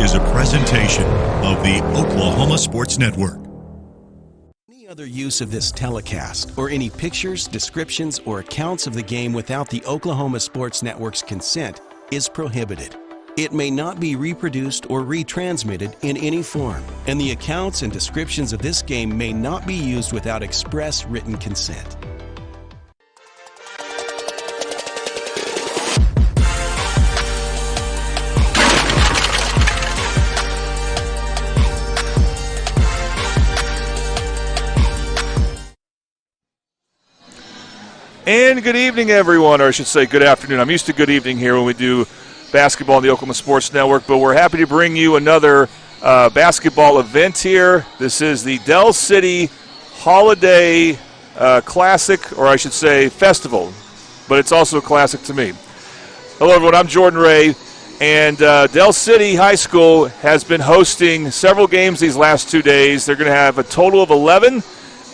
is a presentation of the Oklahoma Sports Network. Any other use of this telecast or any pictures, descriptions, or accounts of the game without the Oklahoma Sports Network's consent is prohibited. It may not be reproduced or retransmitted in any form, and the accounts and descriptions of this game may not be used without express written consent. And good evening, everyone, or I should say good afternoon. I'm used to good evening here when we do basketball on the Oklahoma Sports Network, but we're happy to bring you another basketball event here. This is the Del City Holiday Classic, or I should say Festival, but it's also a classic to me. Hello, everyone. I'm Jordan Ray, and Del City High School has been hosting several games these last 2 days. They're going to have a total of 11.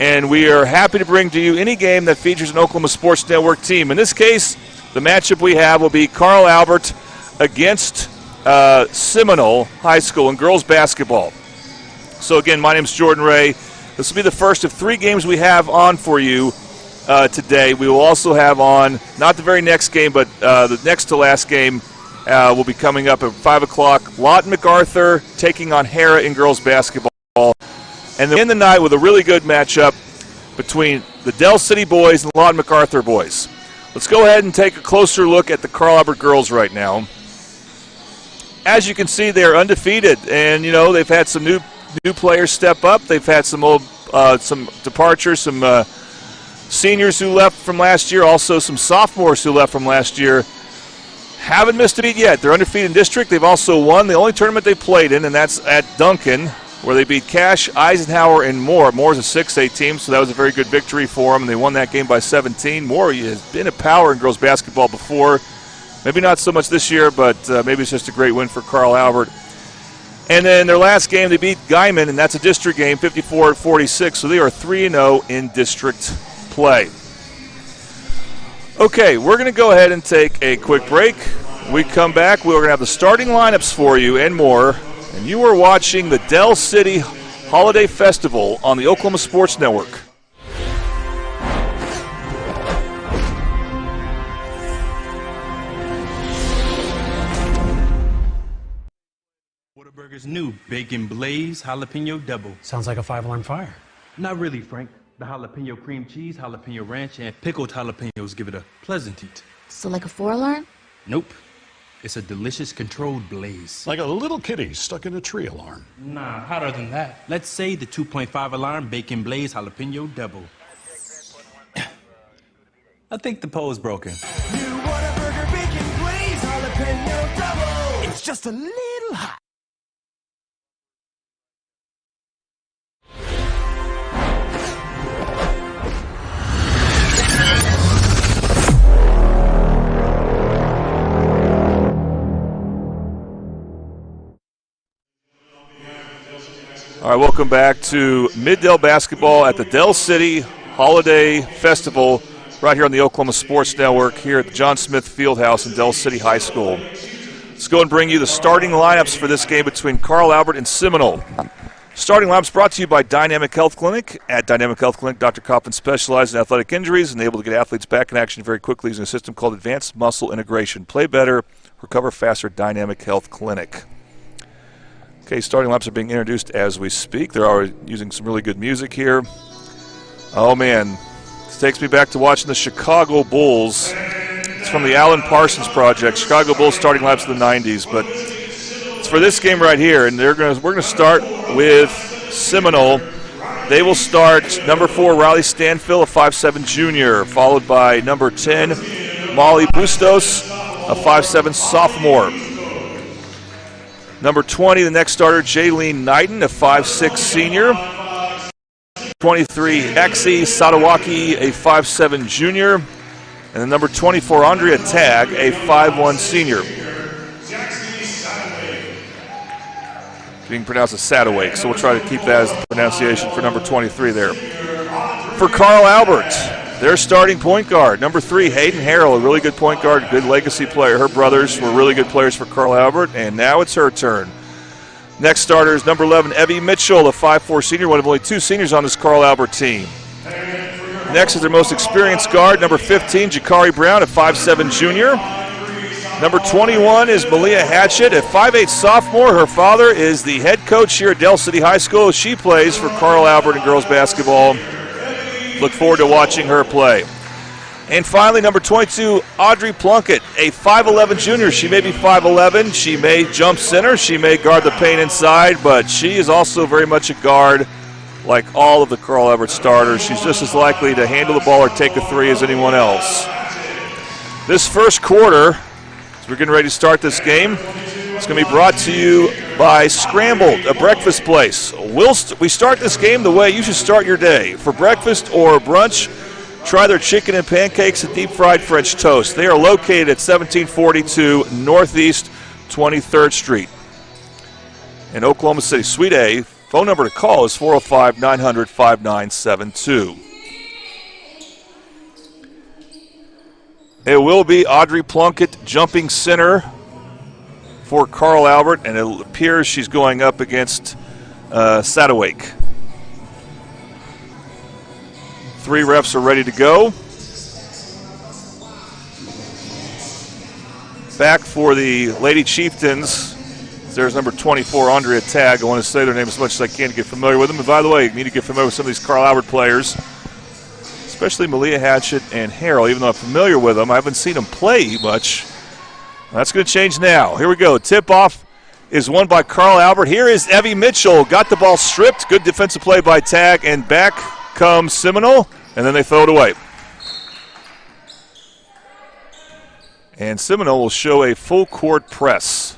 And we are happy to bring to you any game that features an Oklahoma Sports Network team. In this case, the matchup we have will be Carl Albert against Seminole High School in girls basketball. So again, my name is Jordan Ray. This will be the first of 3 games we have on for you today. We will also have on, not the very next game, but the next to last game will be coming up at 5 o'clock. Lawton MacArthur taking on Hara in girls basketball. And then end the night with a really good matchup between the Del City boys and the Lawton MacArthur boys. Let's go ahead and take a closer look at the Carl Albert girls right now. As you can see, they are undefeated, and you know they've had some new players step up. They've had some departures, some seniors who left from last year, also some sophomores who left from last year. Haven't missed a beat yet. They're undefeated in district. They've also won the only tournament they played in, and that's at Duncan, where they beat Cash, Eisenhower, and Moore. Moore's a 6A team, so that was a very good victory for them, and they won that game by 17. Moore has been a power in girls basketball before. Maybe not so much this year, but maybe it's just a great win for Carl Albert. And then their last game, they beat Guyman, and that's a district game, 54-46, so they are 3-0 in district play. Okay, we're going to go ahead and take a quick break. When we come back, we're going to have the starting lineups for you and more. And you are watching the Del City Holiday Festival on the Oklahoma Sports Network. Whataburger's new Bacon Blaze Jalapeno Double. Sounds like a 5-alarm fire. Not really, Frank. The jalapeno cream cheese, jalapeno ranch, and pickled jalapenos give it a pleasant heat. So like a 4-alarm? Nope. It's a delicious controlled blaze. Like a little kitty stuck in a tree alarm. Nah, hotter than that. Let's say the 2.5 alarm Bacon Blaze Jalapeno Double. I think the pole's broken. New Whataburger Bacon Blaze Jalapeno Double. It's just a little hot. All right, welcome back to Mid-Del basketball at the Del City Holiday Festival right here on the Oklahoma Sports Network here at the John Smith Fieldhouse in Del City High School. Let's go and bring you the starting lineups for this game between Carl Albert and Seminole. Starting lineups brought to you by Dynamic Health Clinic. At Dynamic Health Clinic, Dr. Coffin specializes in athletic injuries and able to get athletes back in action very quickly using a system called Advanced Muscle Integration. Play better, recover faster, Dynamic Health Clinic. Okay, starting lineups are being introduced as we speak. They're already using some really good music here. Oh, man. This takes me back to watching the Chicago Bulls. It's from the Alan Parsons Project. Chicago Bulls starting lineups in the 90s. But it's for this game right here, and we're going to start with Seminole. They will start number 4, Riley Stanfill, a 5'7 junior, followed by number 10, Molly Bustos, a 5'7 sophomore. Number 20, the next starter, Jaylene Knighton, a 5'6 senior. 23, Exie Sadawaki, a 5'7 junior. And then number 24, Andrea Tagg, a 5'1 senior. Being pronounced as Sadawake, so we'll try to keep that as the pronunciation for number 23 there. For Carl Albert, their starting point guard, number 3, Hayden Harrell, a really good point guard, good legacy player. Her brothers were really good players for Carl Albert, and now it's her turn. Next starter is number 11, Evie Mitchell, a 5'4 senior, one of only 2 seniors on this Carl Albert team. Next is their most experienced guard, number 15, Jakari Brown, a 5'7 junior. Number 21 is Malia Hatchett, a 5'8 sophomore. Her father is the head coach here at Dell City High School. She plays for Carl Albert in girls basketball. Look forward to watching her play. And finally, number 22, Audrey Plunkett, a 5'11 junior. She may be 5'11. She may jump center. She may guard the paint inside, but she is also very much a guard like all of the Carl Albert starters. She's just as likely to handle the ball or take a three as anyone else. This first quarter, as we're getting ready to start this game, it's going to be brought to you by Scrambled, a breakfast place. We start this game the way you should start your day. For breakfast or brunch, try their chicken and pancakes and deep fried French toast. They are located at 1742 Northeast 23rd Street in Oklahoma City, Suite A. Phone number to call is 405-900-5972. It will be Audrey Plunkett jumping center for Carl Albert, and it appears she's going up against Sadowake. 3 refs are ready to go. Back for the Lady Chieftains, there's number 24, Andrea Tagg. I want to say their name as much as I can to get familiar with them. And by the way, you need to get familiar with some of these Carl Albert players, especially Malia Hatchett and Harrell. Even though I'm familiar with them, I haven't seen them play much. That's going to change now. Here we go. Tip-off is won by Carl Albert. Here is Evie Mitchell. Got the ball stripped. Good defensive play by Tagg. And back comes Seminole, and then they throw it away. And Seminole will show a full-court press.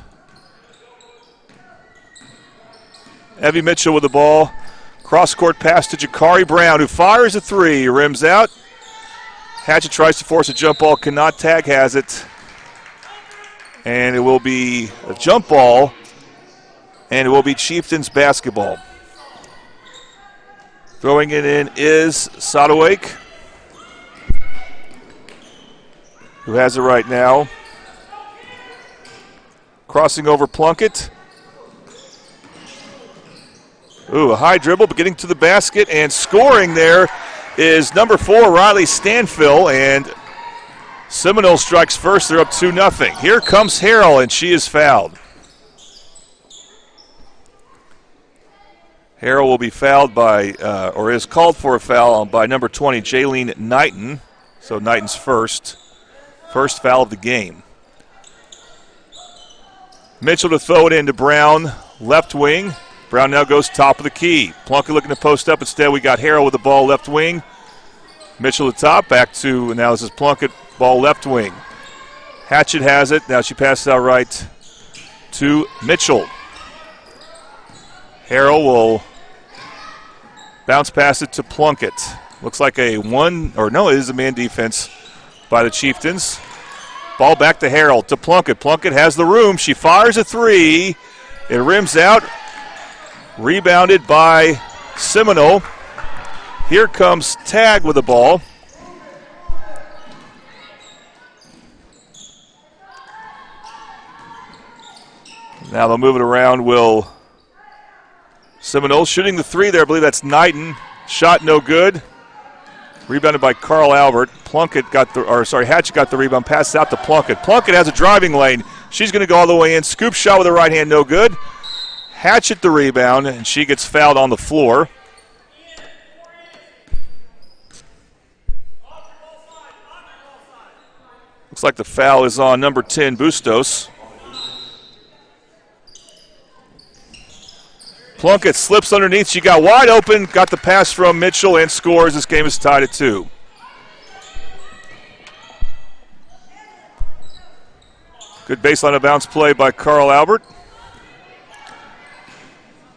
Evie Mitchell with the ball. Cross-court pass to Jakari Brown, who fires a three. Rims out. Hatchett tries to force a jump ball. Cannot. Tagg has it. And it will be a jump ball. And it will be Chieftains basketball. Throwing it in is Sadowake, who has it right now. Crossing over Plunkett. Ooh, a high dribble, but getting to the basket and scoring there is number 4, Riley Stanfill, and Seminole strikes first. They're up 2-0. Here comes Harrell, and she is fouled. Harrell will be fouled by, or is called for a foul by number 20, Jaylene Knighton. So Knighton's first foul of the game. Mitchell to throw it into Brown, left wing. Brown now goes top of the key. Plunkett looking to post up. Instead, we got Harrell with the ball left wing. Mitchell at top, back to, now this is Plunkett, ball left wing. Hatchett has it. Now she passes out right to Mitchell. Harrell will bounce pass it to Plunkett. Looks like it is a man defense by the Chieftains. Ball back to Harrell, to Plunkett. Plunkett has the room. She fires a three. It rims out. Rebounded by Seminole. Here comes Tagg with the ball. Now they'll move it around. Seminole shooting the three there. I believe that's Knighton. Shot no good. Rebounded by Carl Albert. Hatchett got the rebound. Passes out to Plunkett. Plunkett has a driving lane. She's going to go all the way in. Scoop shot with the right hand, no good. Hatchett the rebound, and she gets fouled on the floor. Looks like the foul is on number 10, Bustos. Plunkett slips underneath. She got wide open, got the pass from Mitchell, and scores. This game is tied at 2. Good baseline of bounce play by Carl Albert.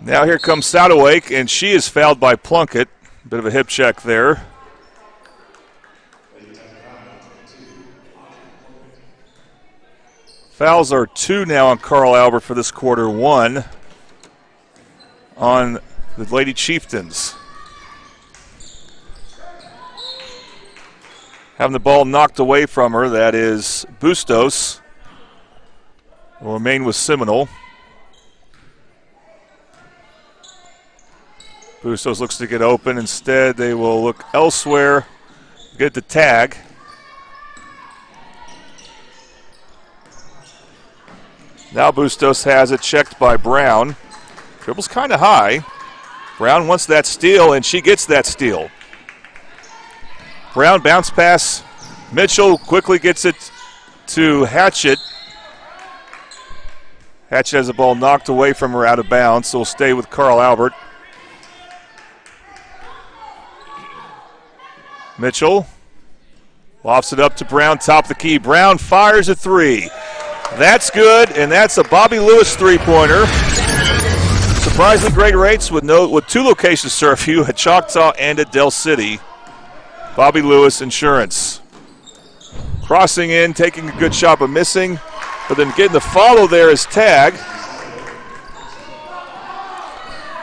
Now here comes Sadowake, and she is fouled by Plunkett. Bit of a hip check there. Fouls are 2 now on Carl Albert for this quarter, 1 on the Lady Chieftains. Having the ball knocked away from her, that is Bustos. Will remain with Seminole. Bustos looks to get open. Instead, they will look elsewhere. Get the tag. Now Bustos has it checked by Brown. Dribbles kind of high. Brown wants that steal, and she gets that steal. Brown bounce pass. Mitchell quickly gets it to Hatchett. Hatchett has the ball knocked away from her out of bounds, so will stay with Carl Albert. Mitchell lofts it up to Brown, top of the key. Brown fires a three. That's good, and that's a Bobby Lewis three-pointer. Surprisingly great rates with two locations to serve you at Choctaw and at Del City. Bobby Lewis Insurance. Crossing in, taking a good shot but missing, but then getting the follow there is tag.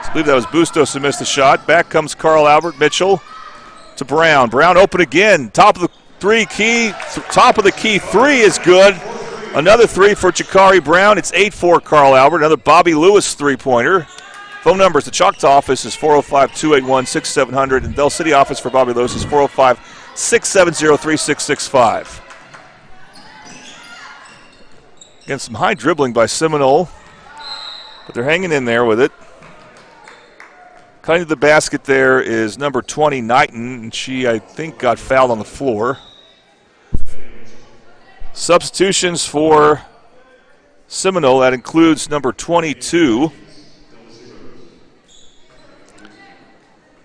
I believe that was Bustos who missed the shot. Back comes Carl Albert. Mitchell to Brown. Brown open again. Top of the key three is good. Another three for Chikari Brown. It's 8-4 Carl Albert. Another Bobby Lewis three-pointer. Phone numbers, the Choctaw office is 405-281-6700, and Del City office for Bobby Lewis is 405-670-3665. Again, some high dribbling by Seminole, but they're hanging in there with it. Cutting to the basket there is number 20, Knighton, and she, I think, got fouled on the floor. Substitutions for Seminole, that includes number 22,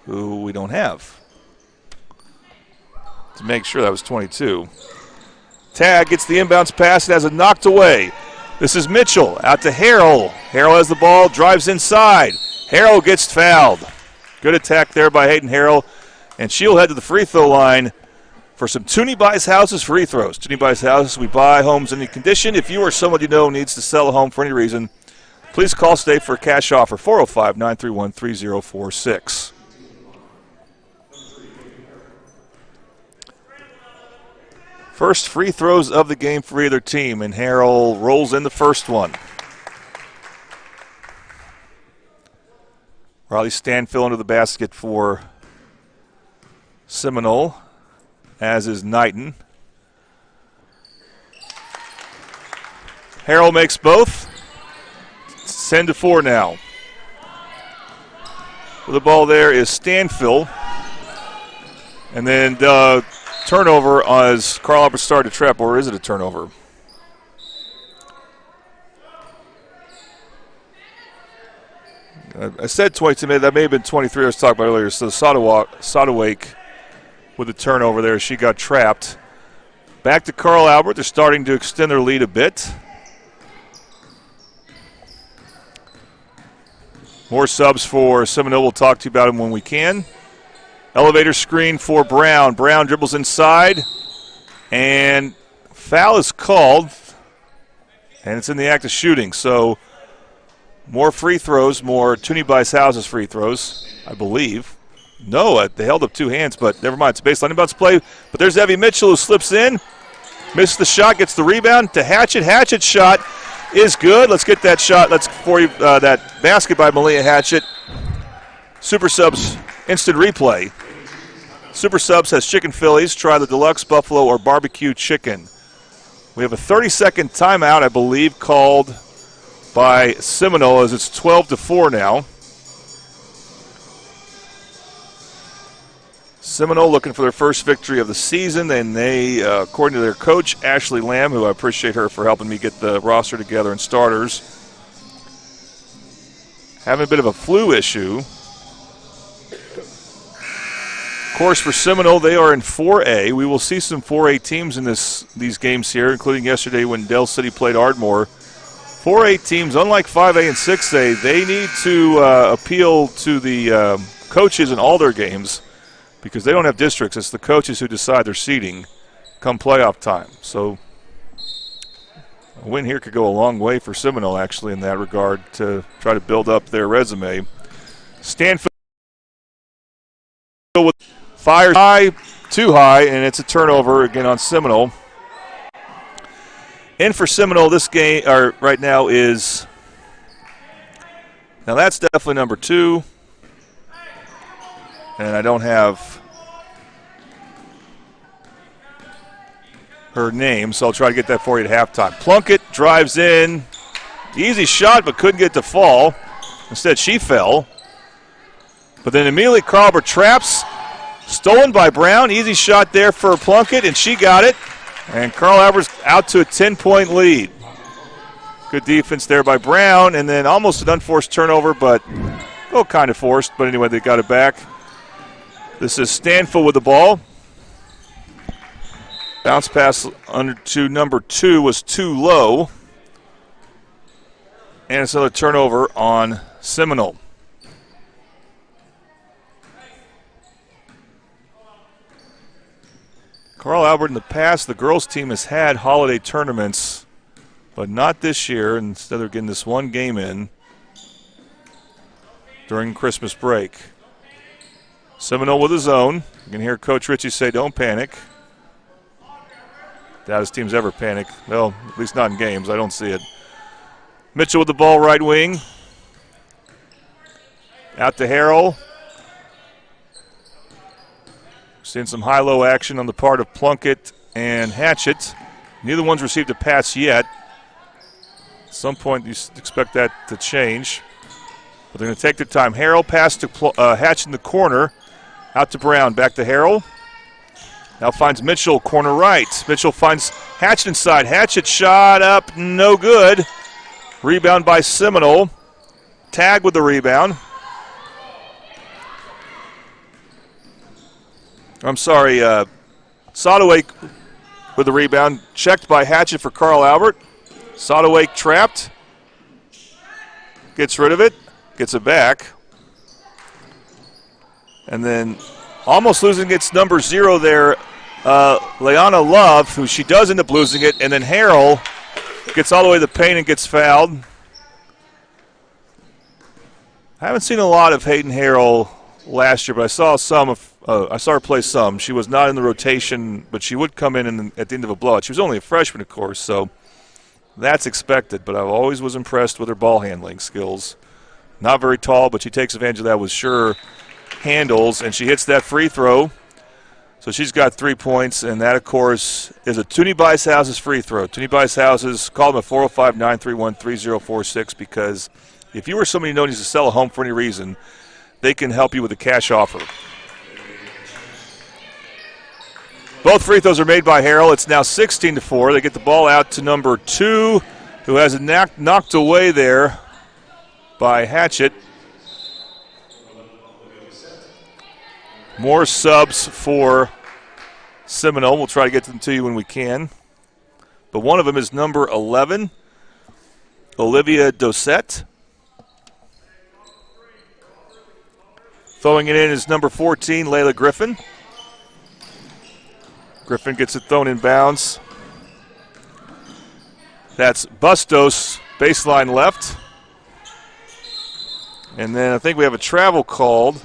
who we don't have. To make sure that was 22. Tag gets the inbounds pass and has it knocked away. This is Mitchell out to Harrell. Harrell has the ball, drives inside. Harrell gets fouled. Good attack there by Hayden Harrell, and she'll head to the free throw line for some Toonie Buys Houses free throws. Toonie Buys Houses, we buy homes in any condition. If you or someone you know needs to sell a home for any reason, please call State for a cash offer, 405-931-3046. First free throws of the game for either team, and Harrell rolls in the first one. Riley Stanfill into the basket for Seminole, as is Knighton. Harrell makes both. It's 10-4 now. The ball there is Stanfill. And then turnover as Carl Albert started to trap, or is it a turnover? I said 22 minutes. That may have been 23 I was talking about earlier. So Sodawake with the turnover there. She got trapped. Back to Carl Albert. They're starting to extend their lead a bit. More subs for Seminole. We'll talk to you about them when we can. Elevator screen for Brown. Brown dribbles inside. And foul is called. And it's in the act of shooting. So more free throws, more Toonie Buys Houses free throws, I believe. No, they held up two hands, but never mind. It's a baseline inbounds play. But there's Evie Mitchell who slips in. Misses the shot, gets the rebound to Hatchett. Hatchett's shot is good. Let's get that shot. Let's for you that basket by Malia Hatchett. Super Subs instant replay. Super Subs has chicken Phillies. Try the deluxe buffalo or barbecue chicken. We have a 30-second timeout, I believe, called by Seminole as it's 12-4 now. Seminole looking for their first victory of the season, and they, according to their coach, Ashley Lamb, who I appreciate her for helping me get the roster together and starters, having a bit of a flu issue. Of course, for Seminole, they are in 4A. We will see some 4A teams in these games here, including yesterday when Del City played Ardmore. 4A teams, unlike 5A and 6A, they need to appeal to the coaches in all their games because they don't have districts. It's the coaches who decide their seeding come playoff time. So a win here could go a long way for Seminole, actually, in that regard, to try to build up their resume. Stanfield fires high, too high, and it's a turnover again on Seminole. In for Seminole this game right now is, now that's definitely number 2. And I don't have her name, so I'll try to get that for you at halftime. Plunkett drives in. Easy shot, but couldn't get to fall. Instead, she fell. But then immediately Carl Albert traps. Stolen by Brown. Easy shot there for Plunkett, and she got it. And Carl Albert's out to a 10-point lead. Good defense there by Brown, and then almost an unforced turnover, but kind of forced. But anyway, they got it back. This is Stanfield with the ball. Bounce pass to number 2 was too low. And it's another turnover on Seminole. Carl Albert in the past, the girls team has had holiday tournaments, but not this year. Instead of getting this one game in during Christmas break. Seminole with his own. You can hear Coach Ritchie say, don't panic. Doubt his team's ever panic. Well, at least not in games. I don't see it. Mitchell with the ball, right wing. Out to Harrell. Seeing some high-low action on the part of Plunkett and Hatchett. Neither one's received a pass yet. At some point, you expect that to change. But they're going to take their time. Harrell pass to Hatchett in the corner. Out to Brown. Back to Harrell. Now finds Mitchell, corner right. Mitchell finds Hatchett inside. Hatchett shot up, no good. Rebound by Seminole. Tag with the rebound. I'm sorry, Sodaway with the rebound. Checked by Hatchett for Carl Albert. Sodaway trapped. Gets rid of it. Gets it back. And then almost losing its number 0 there, Leanna Love, who she does end up losing it. And then Harrell gets all the way to the paint and gets fouled. I haven't seen a lot of Hayden Harrell last year, but I saw her play some. She was not in the rotation, but she would come in at the end of a blowout. She was only a freshman, of course, so that's expected. But I always was impressed with her ball handling skills. Not very tall, but she takes advantage of that with sure handles, and she hits that free throw. So she's got 3 points, and that, of course, is a Toonie Bicehouse's free throw. Toonie Bicehouse's, call them at 405-931-3046, because if you or somebody who needs to sell a home for any reason, they can help you with a cash offer. Both free throws are made by Harrell. It's now 16-4. They get the ball out to number 2, who has it knocked away there by Hatchett. More subs for Seminole. We'll try to get them to you when we can. But one of them is number 11, Olivia Dosette. Throwing it in is number 14, Layla Griffin. Griffin gets it thrown in bounds. That's Bustos, baseline left. And then I think we have a travel called.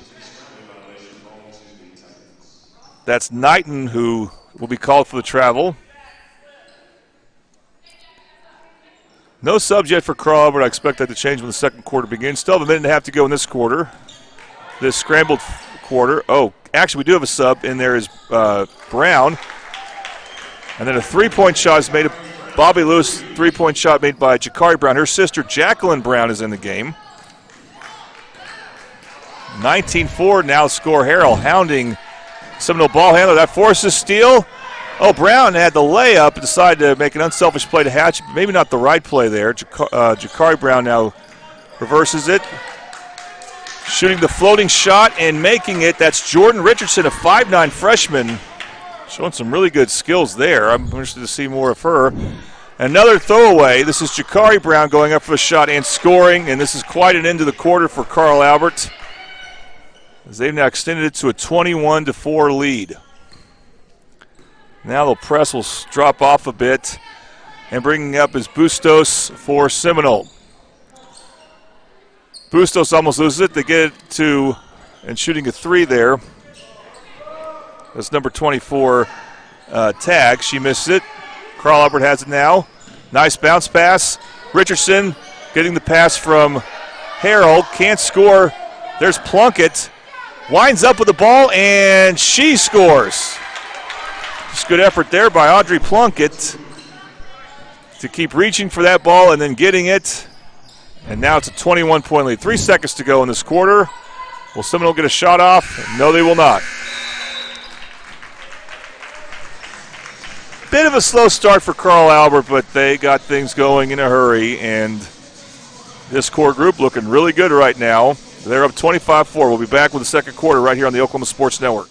That's Knighton who will be called for the travel. No subs yet for Carl Albert. I expect that to change when the second quarter begins. Still have a minute and a half to go in this quarter. This scrambled quarter. Oh, actually we do have a sub, and there is Brown. And then a three-point shot is made. Bobby Lewis, three-point shot made by Jakari Brown. Her sister Jacqueline Brown is in the game. 19-4 now score. Harrell hounding Seminole ball handler. That forces steal. Oh, Brown had the layup, decided to make an unselfish play to Hatch. Maybe not the right play there. Jakari Brown now reverses it. Shooting the floating shot and making it. That's Jordan Richardson, a 5'9 freshman. Showing some really good skills there. I'm interested to see more of her. Another throwaway. This is Jakari Brown going up for the shot and scoring, and this is quite an end to the quarter for Carl Albert, as they've now extended it to a 21-4 lead. Now the press will drop off a bit, and bringing up is Bustos for Seminole. Bustos almost loses it. They get it to, and shooting a three there. That's number 24, Tag. She missed it. Carl Albert has it now. Nice bounce pass. Richardson getting the pass from Harrell. Can't score. There's Plunkett. winds up with the ball, and she scores. Just good effort there by Audrey Plunkett to keep reaching for that ball and then getting it. And now it's a 21-point lead. 3 seconds to go in this quarter. Will Seminole get a shot off? No, they will not. Bit of a slow start for Carl Albert, but they got things going in a hurry, and this core group looking really good right now. They're up 25-4. We'll be back with the second quarter right here on the Oklahoma Sports Network.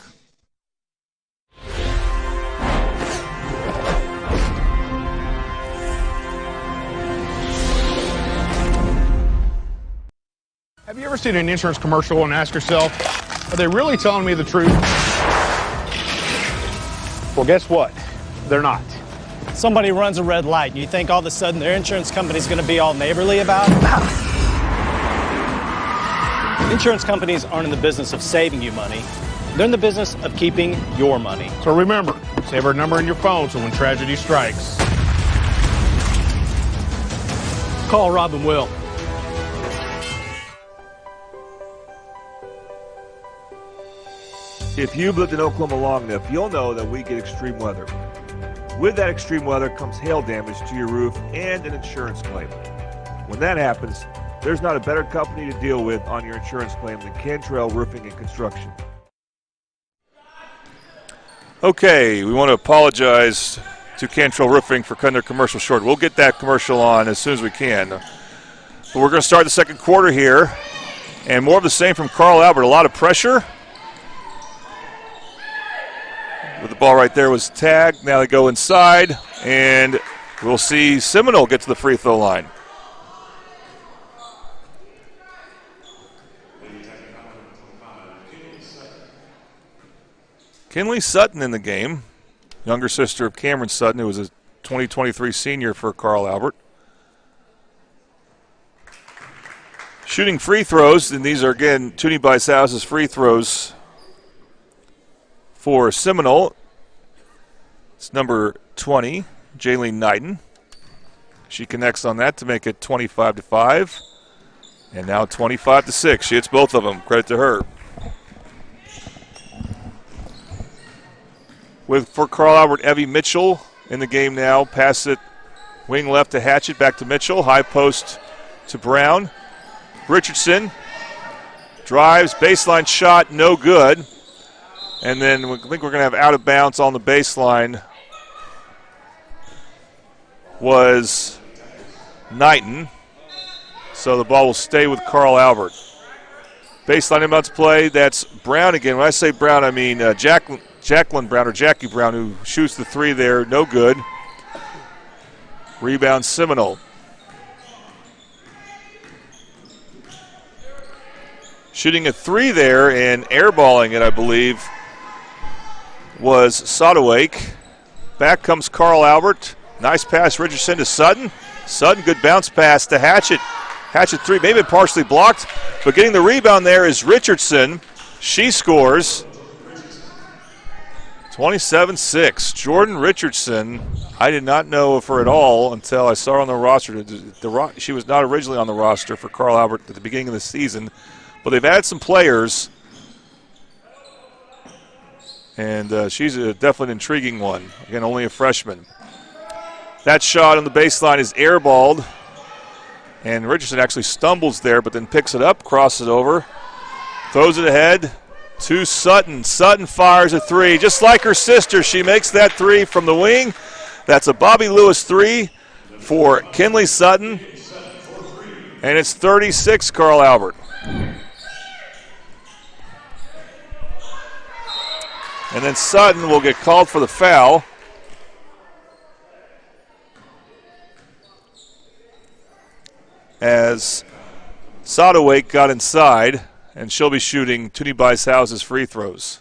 Have you ever seen an insurance commercial and ask yourself, are they really telling me the truth? Well, guess what? They're not. Somebody runs a red light, and you think all of a sudden their insurance company's going to be all neighborly about it? Insurance companies aren't in the business of saving you money. They're in the business of keeping your money. So remember, save our number in your phone so when tragedy strikes, Call Rob and Will. If you've lived in Oklahoma long enough, you'll know that we get extreme weather. With that extreme weather comes hail damage to your roof and an insurance claim. When that happens, there's not a better company to deal with on your insurance claim than Cantrell Roofing and Construction. Okay, we want to apologize to Cantrell Roofing for cutting their commercial short. We'll get that commercial on as soon as we can. But we're going to start the second quarter here, and more of the same from Carl Albert. A lot of pressure. With the ball right there was tagged. Now they go inside, and we'll see Seminole get to the free throw line. Kinley Sutton in the game, younger sister of Cameron Sutton, who was a 2023 senior for Carl Albert. Shooting free throws, and these are, again, Toonie Bieshouse's free throws for Seminole. It's number 20, Jaylene Knighton. She connects on that to make it 25-5. And now 25-6. She hits both of them. Credit to her. For Carl Albert, Evie Mitchell in the game now. Pass it wing left to Hatchett, back to Mitchell. High post to Brown. Richardson drives, baseline shot, no good. And then I think we're going to have out of bounds on the baseline was Knighton. So the ball will stay with Carl Albert. Baseline inbounds play, that's Brown again. When I say Brown, I mean Jacqueline Brown or Jackie Brown, who shoots the three there, no good. Rebound Seminole. Shooting a three there and airballing it, I believe, was Sodawake. Back comes Carl Albert. Nice pass, Richardson to Sutton. Sutton, good bounce pass to Hatchett. Hatchett three, maybe partially blocked, but getting the rebound there is Richardson. She scores. 27-6. Jordan Richardson, I did not know of her at all until I saw her on the roster. She was not originally on the roster for Carl Albert at the beginning of the season, but they've added some players. And she's definitely an intriguing one. Again, only a freshman. That shot on the baseline is airballed. And Richardson actually stumbles there, but then picks it up, crosses it over, throws it ahead to Sutton. Sutton fires a three. Just like her sister, she makes that three from the wing. That's a Bobby Lewis three for Kinley Sutton. And it's 36, Carl Albert. And then Sutton will get called for the foul. As Sodawake got inside, and she'll be shooting Toonie Bieshouse's free throws.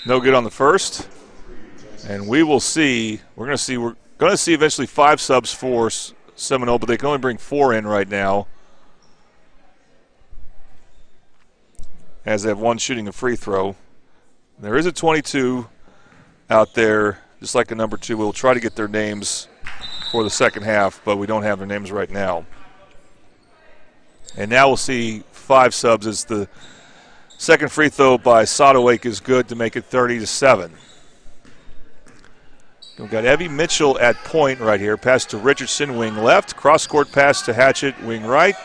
No good on the first. And we will see, we're going to see eventually 5 subs for Seminole, but they can only bring 4 in right now, as they have one shooting a free throw. There is a 22 out there, just like a number 2. We'll try to get their names for the second half, but we don't have their names right now. And now we'll see 5 subs as the second free throw by Sadowake is good to make it 30-7. We've got Evie Mitchell at point right here. Pass to Richardson, wing left. Cross-court pass to Hatchett, wing right.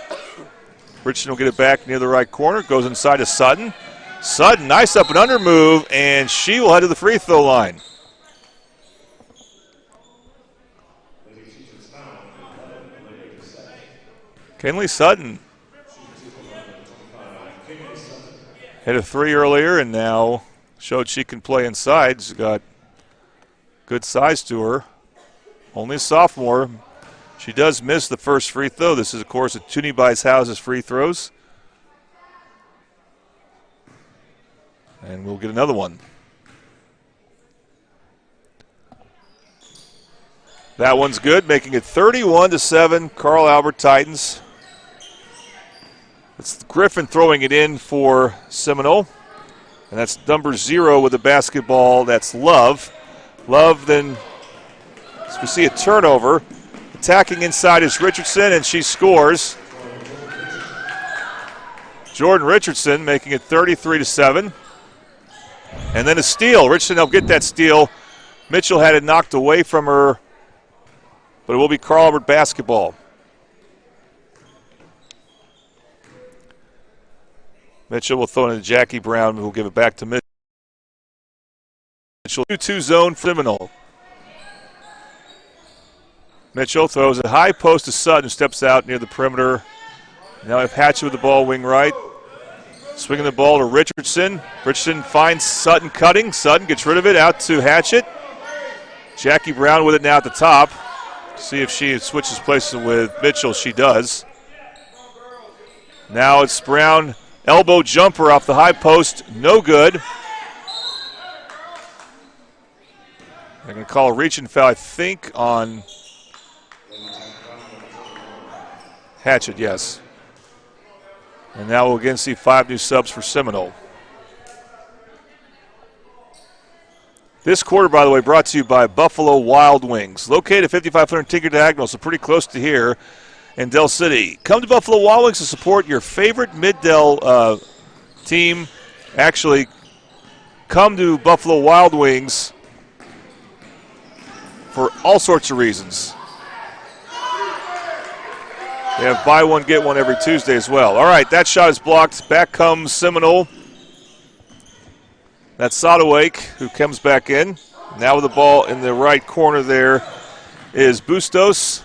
Richardson will get it back near the right corner. Goes inside to Sutton. Sutton, nice up and under move, and she will head to the free throw line. Kenley Sutton hit a 3 earlier and now showed she can play inside. She's got good size to her. Only a sophomore. She does miss the first free throw. This is, of course, a Toonie Buys Houses free throws. And we'll get another one. That one's good, making it 31-7. Carl Albert Titans. It's Griffin throwing it in for Seminole. And that's number 0 with the basketball. That's Love. Love then, as we see a turnover. Attacking inside is Richardson, and she scores. Jordan Richardson making it 33-7. And then a steal. Richardson will get that steal. Mitchell had it knocked away from her, but it will be Carl Albert basketball. Mitchell will throw it to Jackie Brown, who will give it back to Mitchell. Mitchell 2-2 zone for Seminole. Mitchell throws a high post to Sutton, who steps out near the perimeter. Now we have Hatchett with the ball, wing right. Swinging the ball to Richardson. Richardson finds Sutton cutting. Sutton gets rid of it out to Hatchett. Jackie Brown with it now at the top. See if she switches places with Mitchell. She does. Now it's Brown. Elbow jumper off the high post. No good. They're going to call a reaching foul, I think, on Hatchett, yes. And now we'll again see 5 new subs for Seminole. This quarter, by the way, brought to you by Buffalo Wild Wings. Located at 5500 Tinker Diagonal, so pretty close to here in Del City. Come to Buffalo Wild Wings to support your favorite Mid-Del team. Actually, come to Buffalo Wild Wings for all sorts of reasons. They have buy one, get one every Tuesday as well. All right, that shot is blocked. Back comes Seminole. That's Sadowake, who comes back in. Now with the ball in the right corner there is Bustos.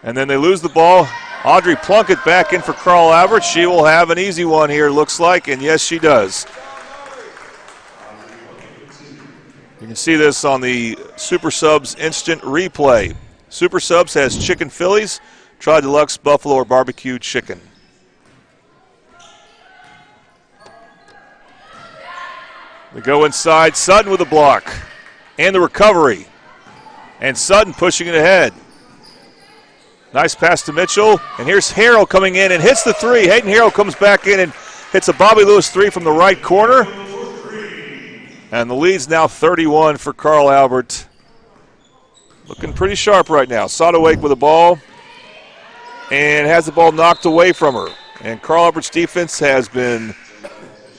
And then they lose the ball. Audrey Plunkett back in for Carl Albert. She will have an easy one here, looks like, and yes, she does. You can see this on the Super Subs instant replay. Super Subs has chicken Phillies, Tri-Deluxe Buffalo or barbecue chicken. We go inside. Sutton with the block and the recovery. And Sutton pushing it ahead. Nice pass to Mitchell. And here's Harrell coming in and hits the 3. Hayden Harrell comes back in and hits a Bobby Lewis 3 from the right corner. And the lead's now 31 for Carl Albert. Looking pretty sharp right now. Sadowake with the ball and has the ball knocked away from her. And Carl Albert's defense has been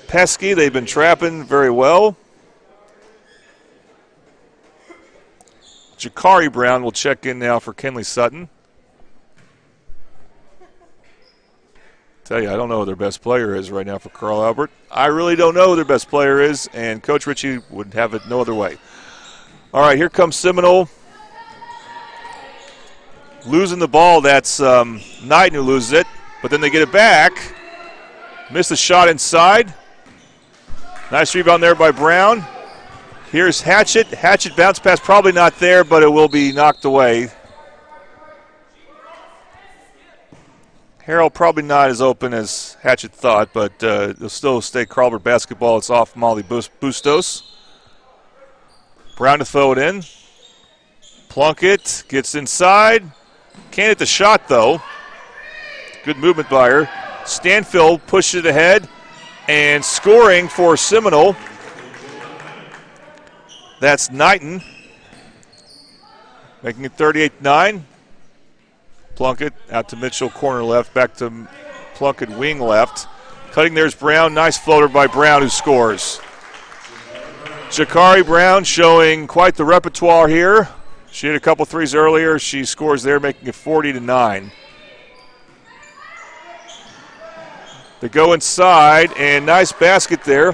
pesky. They've been trapping very well. Jakari Brown will check in now for Kenley Sutton. Tell you, I don't know who their best player is right now for Carl Albert. I really don't know who their best player is, and Coach Ritchie would have it no other way. All right, here comes Seminole. Losing the ball, that's Knighton who loses it, but then they get it back. Missed the shot inside. Nice rebound there by Brown. Here's Hatchett. Hatchett bounce pass, probably not there, but it will be knocked away. Harrell probably not as open as Hatchett thought, but it'll still stay Carl Albert basketball. It's off Molly Bustos. Brown to throw it in. Plunkett gets inside. Can't hit the shot, though. Good movement by her. Stanfield pushes it ahead and scoring for Seminole. That's Knighton. making it 38-9. Plunkett out to Mitchell, corner left, back to Plunkett, wing left. Cutting there's Brown. Nice floater by Brown, who scores. Jakari Brown showing quite the repertoire here. She hit a couple threes earlier. She scores there, making it 40-9. They go inside, and nice basket there.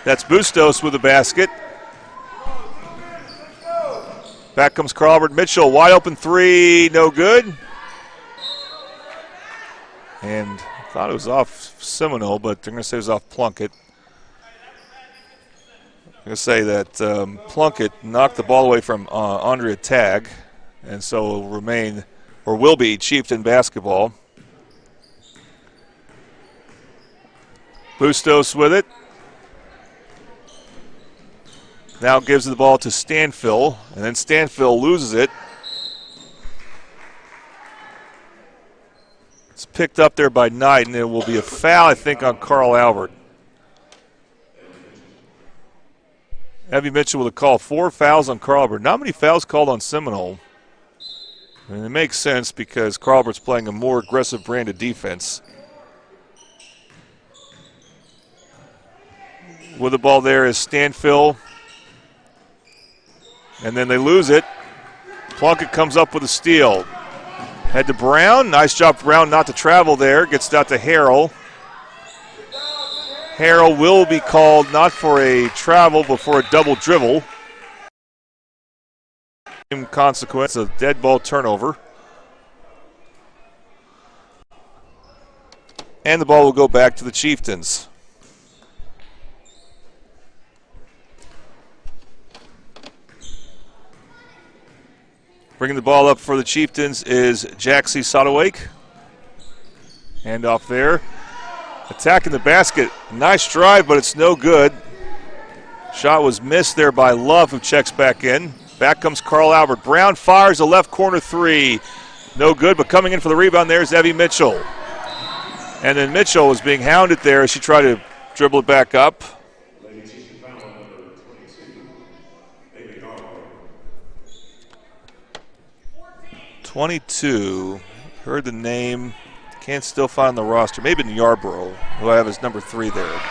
That's Bustos with a basket. Back comes Carl Albert Mitchell. Wide open three, no good. And I thought it was off Seminole, but they're going to say it was off Plunkett. I'm going to say that Plunkett knocked the ball away from Andrea Tagg, and so will remain, or will be, Chieftain basketball. Bustos with it. Now gives the ball to Stanfill, and then Stanfill loses it. It's picked up there by Knight, and it will be a foul, I think, on Carl Albert. Evie Mitchell with a call. 4 fouls on Carl Albert. Not many fouls called on Seminole. And it makes sense because Carl Albert's playing a more aggressive brand of defense. With the ball there is Stanfill. And then they lose it. Plunkett comes up with a steal. Head to Brown. Nice job, Brown, not to travel there. Gets it out to Harrell. Harrell will be called not for a travel, but for a double dribble. In consequence, a dead ball turnover. And the ball will go back to the Chieftains. Bringing the ball up for the Chieftains is Jaxie Sodawake. Hand off there. Attacking the basket. Nice drive, but it's no good. Shot was missed there by Love, who checks back in. Back comes Carl Albert. Brown fires a left corner three. No good, but coming in for the rebound there is Evie Mitchell. And then Mitchell was being hounded there as she tried to dribble it back up. 22. Heard the name. Can't still find the roster. Maybe in Yarborough, who I have as number 3 there.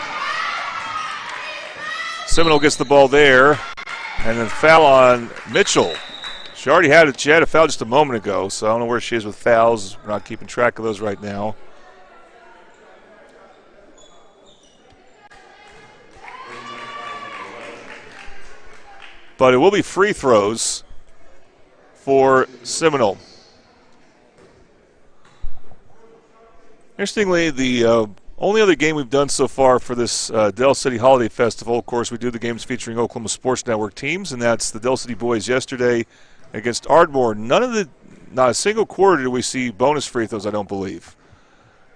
Seminole gets the ball there. And then foul on Mitchell. She already had it. She had a foul just a moment ago, so I don't know where she is with fouls. We're not keeping track of those right now. But it will be free throws for Seminole. Interestingly, the only other game we've done so far for this Del City Holiday Festival, of course, we do the games featuring Oklahoma Sports Network teams, and that's the Del City boys yesterday against Ardmore. Not a single quarter do we see bonus free throws, I don't believe.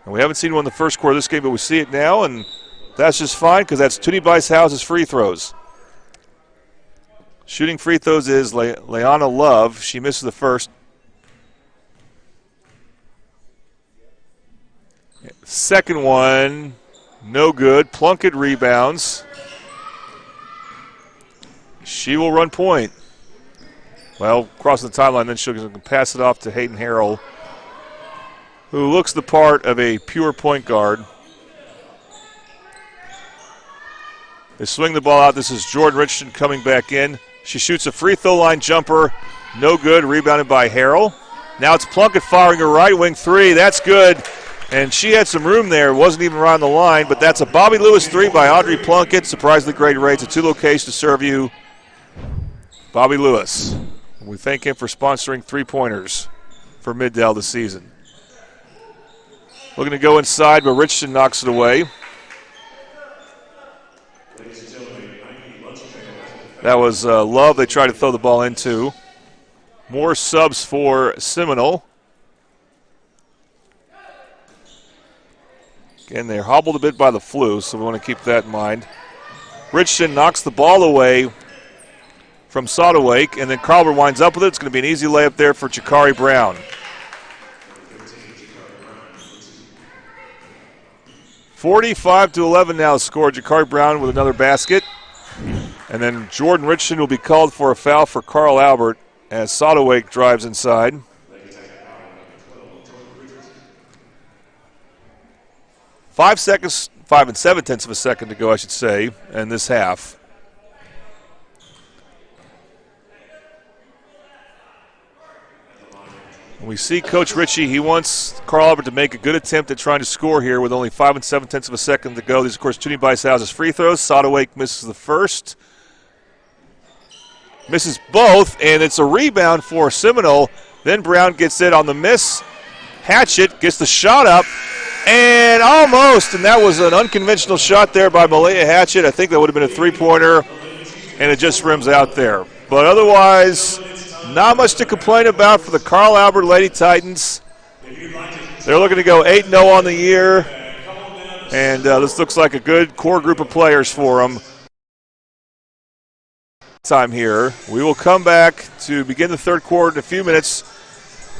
And we haven't seen one in the first quarter of this game, but we see it now, and that's just fine because that's Toonie Bice House's free throws. Shooting free throws is Leanna Love. She misses the first. Second one, no good. Plunkett rebounds. She will run point. Well, crossing the timeline, then she'll pass it off to Hayden Harrell, who looks the part of a pure point guard. They swing the ball out. This is Jordan Richardson coming back in. She shoots a free throw line jumper. No good. Rebounded by Harrell. Now it's Plunkett firing a right wing three. That's good. And she had some room there. Wasn't even around the line. But that's a Bobby Lewis three by Audrey Plunkett. Surprisingly great rates at 2 locations to serve you. Bobby Lewis. We thank him for sponsoring three-pointers for Mid-Del this season. Looking to go inside, but Richardson knocks it away. That was Love they tried to throw the ball into. More subs for Seminole. Again, they're hobbled a bit by the flu, so we want to keep that in mind. Richardson knocks the ball away from Sodawake, and then Carlber winds up with it. It's going to be an easy layup there for Jakari Brown. 45-11 now scored. Jakari Brown with another basket. And then Jordan Richardson will be called for a foul for Carl Albert as Sodawake drives inside. Five 7/10 of a second to go, I should say, in this half. We see Coach Ritchie. He wants Carl Albert to make a good attempt at trying to score here with only 5 7/10 of a second to go. These, of course, Toonie Bicehouse's free throws. Sodawake misses the first. Misses both, and it's a rebound for Seminole. Then Brown gets it on the miss. Hatchett gets the shot up, and almost, and that was an unconventional shot there by Malaya Hatchett. I think that would have been a three-pointer, and it just rims out there. But otherwise, not much to complain about for the Carl Albert Lady Titans. They're looking to go 8-0 on the year, and this looks like a good core group of players for them. Time here. We will come back to begin the third quarter in a few minutes,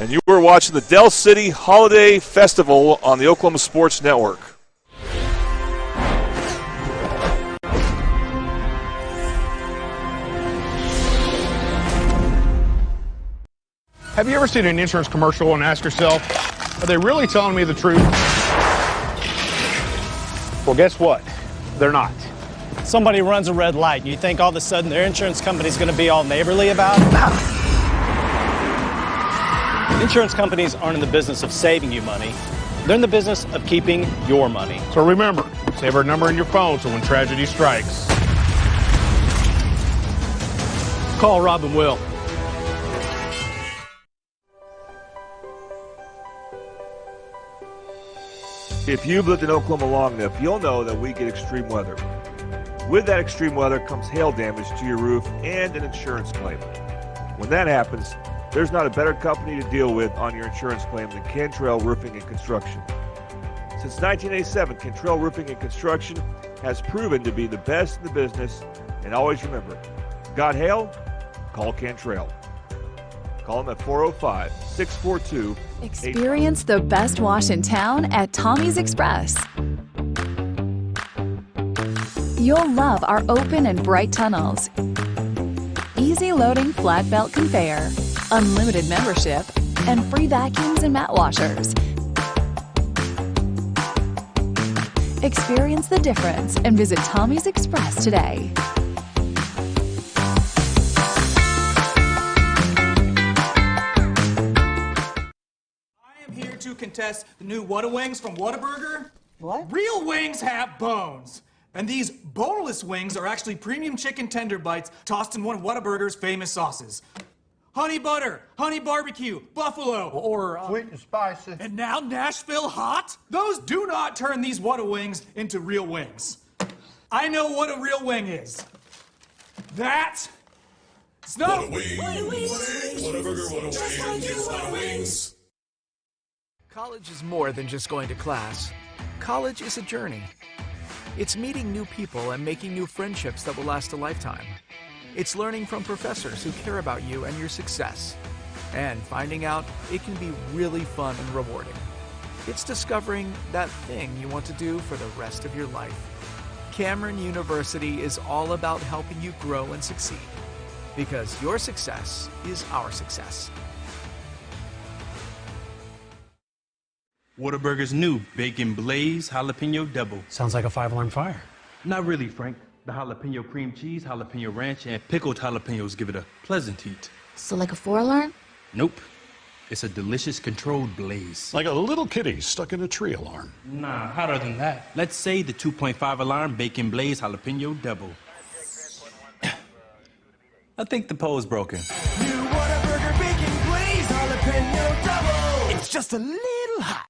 and you are watching the Del City Holiday Festival on the Oklahoma Sports Network. Have you ever seen an insurance commercial and asked yourself, are they really telling me the truth? Well, guess what? They're not. Somebody runs a red light, and you think all of a sudden their insurance company's going to be all neighborly about it? Insurance companies aren't in the business of saving you money. They're in the business of keeping your money. So remember, save our number in your phone so when tragedy strikes, Call Robin Will. If you've lived in Oklahoma long enough, you'll know that we get extreme weather. With that extreme weather comes hail damage to your roof and an insurance claim. When that happens, there's not a better company to deal with on your insurance claim than Cantrell Roofing and Construction. Since 1987, Cantrell Roofing and Construction has proven to be the best in the business, and always remember, got hail? Call Cantrell. Call them at 405-642-8800. Experience the best wash in town at Tommy's Express. You'll love our open and bright tunnels, easy loading flat belt conveyor, unlimited membership, and free vacuums and mat washers. Experience the difference and visit Tommy's Express today. To contest the new Whataburger from Whataburger. What? Real wings have bones. And these boneless wings are actually premium chicken tender bites tossed in one of Whataburger's famous sauces. Honey butter, honey barbecue, buffalo, or sweet and spicy. And now Nashville hot? Those do not turn these Whata wings into real wings. I know what a real wing is. That it's not Whata wings. Whataburger, Whata wings. College is more than just going to class. College is a journey. It's meeting new people and making new friendships that will last a lifetime. It's learning from professors who care about you and your success. And finding out it can be really fun and rewarding. It's discovering that thing you want to do for the rest of your life. Cameron University is all about helping you grow and succeed. Because your success is our success. Whataburger's new Bacon Blaze Jalapeno Double. Sounds like a 5-alarm fire. Not really, Frank. The jalapeno cream cheese, jalapeno ranch, and pickled jalapenos give it a pleasant heat. So like a 4-alarm? Nope. It's a delicious controlled blaze. Like a little kitty stuck in a tree alarm. Nah, hotter than that. Let's say the 2.5 alarm Bacon Blaze Jalapeno Double. I think the pole's broken. New Whataburger Bacon Blaze Jalapeno Double. It's just a little hot.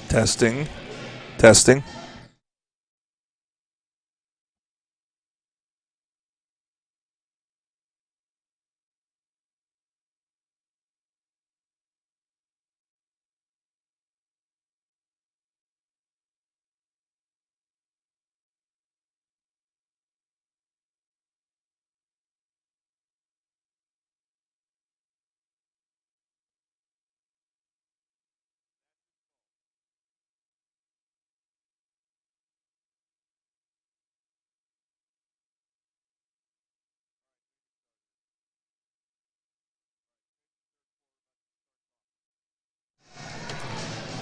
Testing. Testing.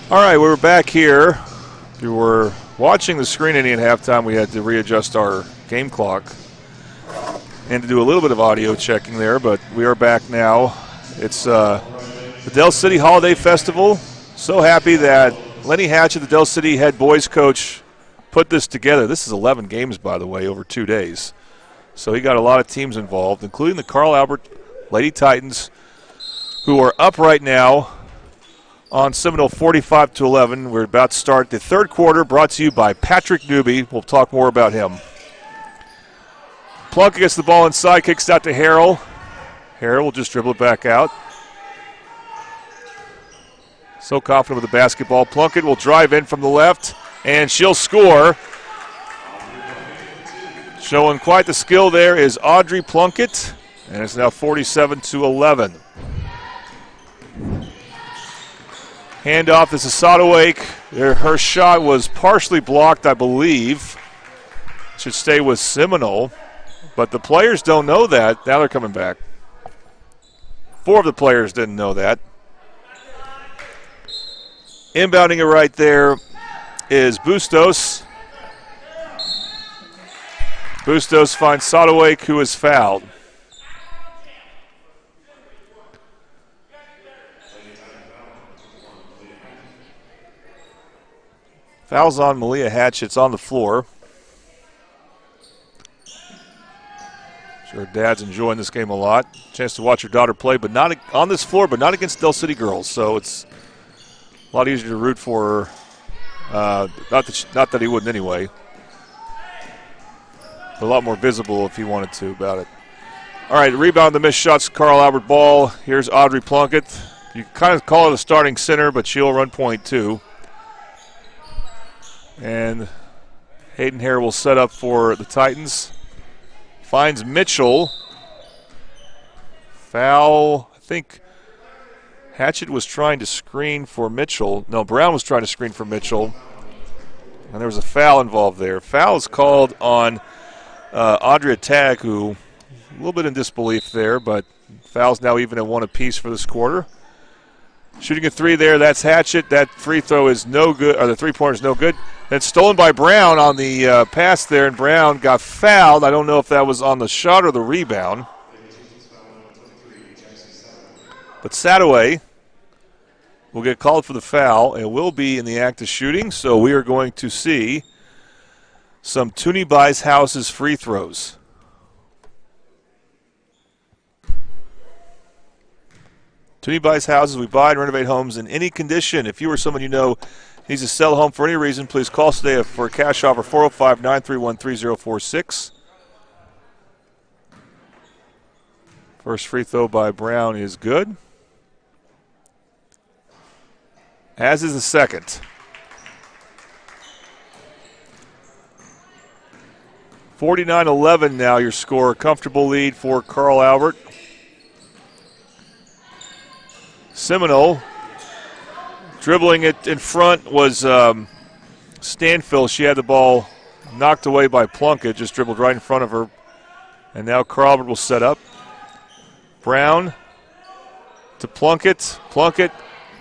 All right, we're back here. If you were watching the screen ending at halftime, we had to readjust our game clock and to do a little bit of audio checking there, but we are back now. It's the Del City Holiday Festival. So happy that Lenny Hatchett, the Del City head boys coach, put this together. This is 11 games, by the way, over 2 days. So he got a lot of teams involved, including the Carl Albert Lady Titans, who are up right now on Seminole 45-11. We're about to start the third quarter, brought to you by Patrick Newby. We'll talk more about him. Plunkett gets the ball inside, kicks out to Harrell. Harrell will just dribble it back out. So confident with the basketball. Plunkett will drive in from the left, and she'll score. Showing quite the skill there is Audrey Plunkett, and it's now 47-11. Handoff is to Sadowake. Her shot was partially blocked, I believe. Should stay with Seminole. But the players don't know that. Now they're coming back. 4 of the players didn't know that. Inbounding it right there is Bustos. Bustos finds Sadowake, who is fouled. Fouls on Malia Hatchett's on the floor. Sure, Dad's enjoying this game a lot. Chance to watch her daughter play, but not on this floor, but not against Del City girls. So it's a lot easier to root for her. Not that he wouldn't anyway. But a lot more visible if he wanted to about it. All right, rebound the missed shots. Carl Albert ball. Here's Audrey Plunkett. You kind of call it a starting center, but she'll run point too. And Hayden Hare will set up for the Titans. Finds Mitchell. Foul. I think Hatchett was trying to screen for Mitchell. No, Brown was trying to screen for Mitchell. And there was a foul involved there. Foul is called on Audrey Tag, who a little bit in disbelief there, but foul's now even at 1 apiece for this quarter. Shooting a 3 there, that's Hatchett. That free throw is no good, or the three-pointer is no good. Then stolen by Brown on the pass there, and Brown got fouled. I don't know if that was on the shot or the rebound. But Sadoway will get called for the foul and will be in the act of shooting, so we are going to see some Toonie Buys Houses free throws. Toonie Buys Houses. We buy and renovate homes in any condition. If you or someone you know needs to sell a home for any reason, please call us today for a cash offer, 405-931-3046. First free throw by Brown is good, as is the second. 49-11 now your score. Comfortable lead for Carl Albert. Seminole dribbling it in front was Stanfill. She had the ball knocked away by Plunkett, just dribbled right in front of her. And now Carl Albert will set up. Brown to Plunkett. Plunkett,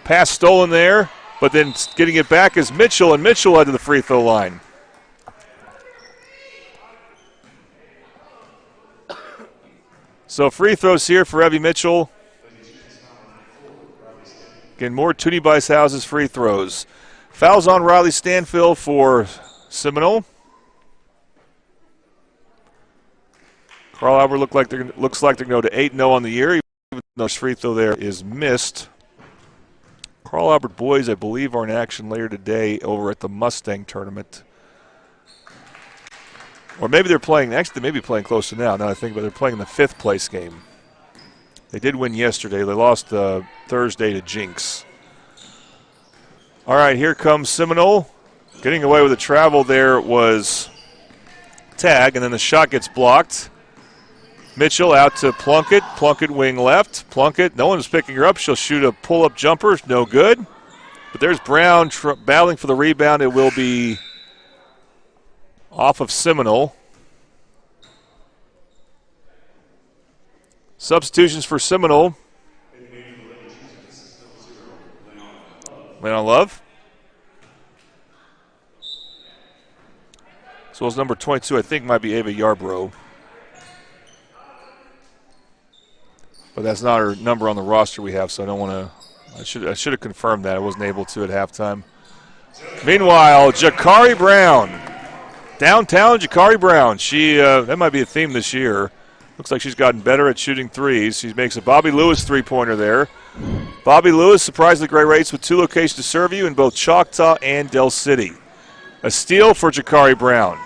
pass stolen there, but then getting it back is Mitchell, and Mitchell head to the free throw line. So free throws here for Evie Mitchell. Again, more Toonie Buys Houses free throws. Fouls on Riley Stanfill for Seminole. Carl Albert looks like they're going to go to 8-0 on the year, even though his free throw there is missed. Carl Albert boys, I believe, are in action later today over at the Mustang tournament. Or maybe they're playing, actually they may be playing close to now that I think, but they're playing in the 5th place game. They did win yesterday. They lost Thursday to Jinx. All right, here comes Seminole. Getting away with the travel there was Tag, and then the shot gets blocked. Mitchell out to Plunkett. Plunkett wing left. Plunkett, no one's picking her up. She'll shoot a pull-up jumper. No good. But there's Brown battling for the rebound. It will be off of Seminole. Substitutions for Seminole. Leon Love. As well as number 22, I think might be Ava Yarbrough. But that's not her number on the roster we have, so I don't want to. I should have confirmed that. I wasn't able to at halftime. Meanwhile, Jakari Brown. Downtown Jakari Brown. She that might be a theme this year. Looks like she's gotten better at shooting threes. She makes a Bobby Lewis three-pointer there. Bobby Lewis, surprisingly great rates with 2 locations to serve you in both Choctaw and Del City. A steal for Jakari Brown.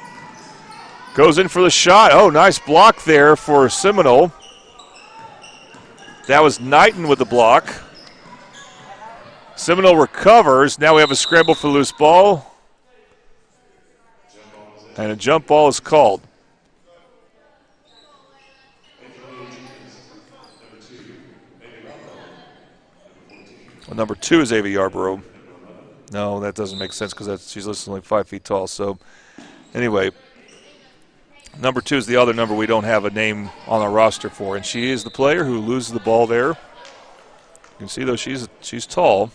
Goes in for the shot. Oh, nice block there for Seminole. That was Knighton with the block. Seminole recovers. Now we have a scramble for loose ball. And a jump ball is called. Well, number 2 is Ava Yarbrough. No, that doesn't make sense because she's listed only 5 feet tall. So, anyway, number 2 is the other number we don't have a name on our roster for, and she is the player who loses the ball there. You can see, though, she's tall.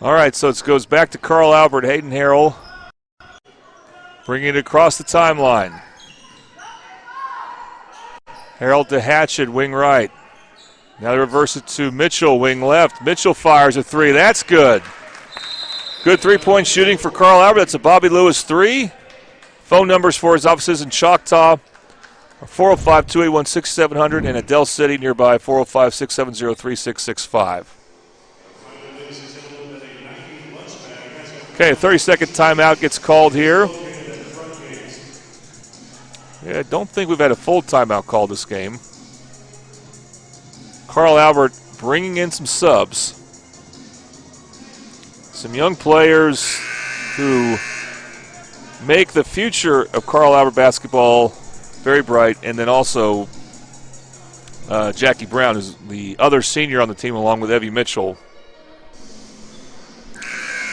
All right, so it goes back to Carl Albert, Hayden Harrell, bringing it across the timeline. Harrell to Hatchet, wing right. Now they reverse it to Mitchell, wing left. Mitchell fires a 3. That's good. Good three-point shooting for Carl Albert. That's a Bobby Lewis 3. Phone numbers for his offices in Choctaw are 405-281-6700 and at Del City nearby 405-670-3665. Okay, a 30-second timeout gets called here. Yeah, I don't think we've had a full timeout call this game. Carl Albert bringing in some subs. Some young players who make the future of Carl Albert basketball very bright, and then also Jackie Brown is the other senior on the team along with Evie Mitchell.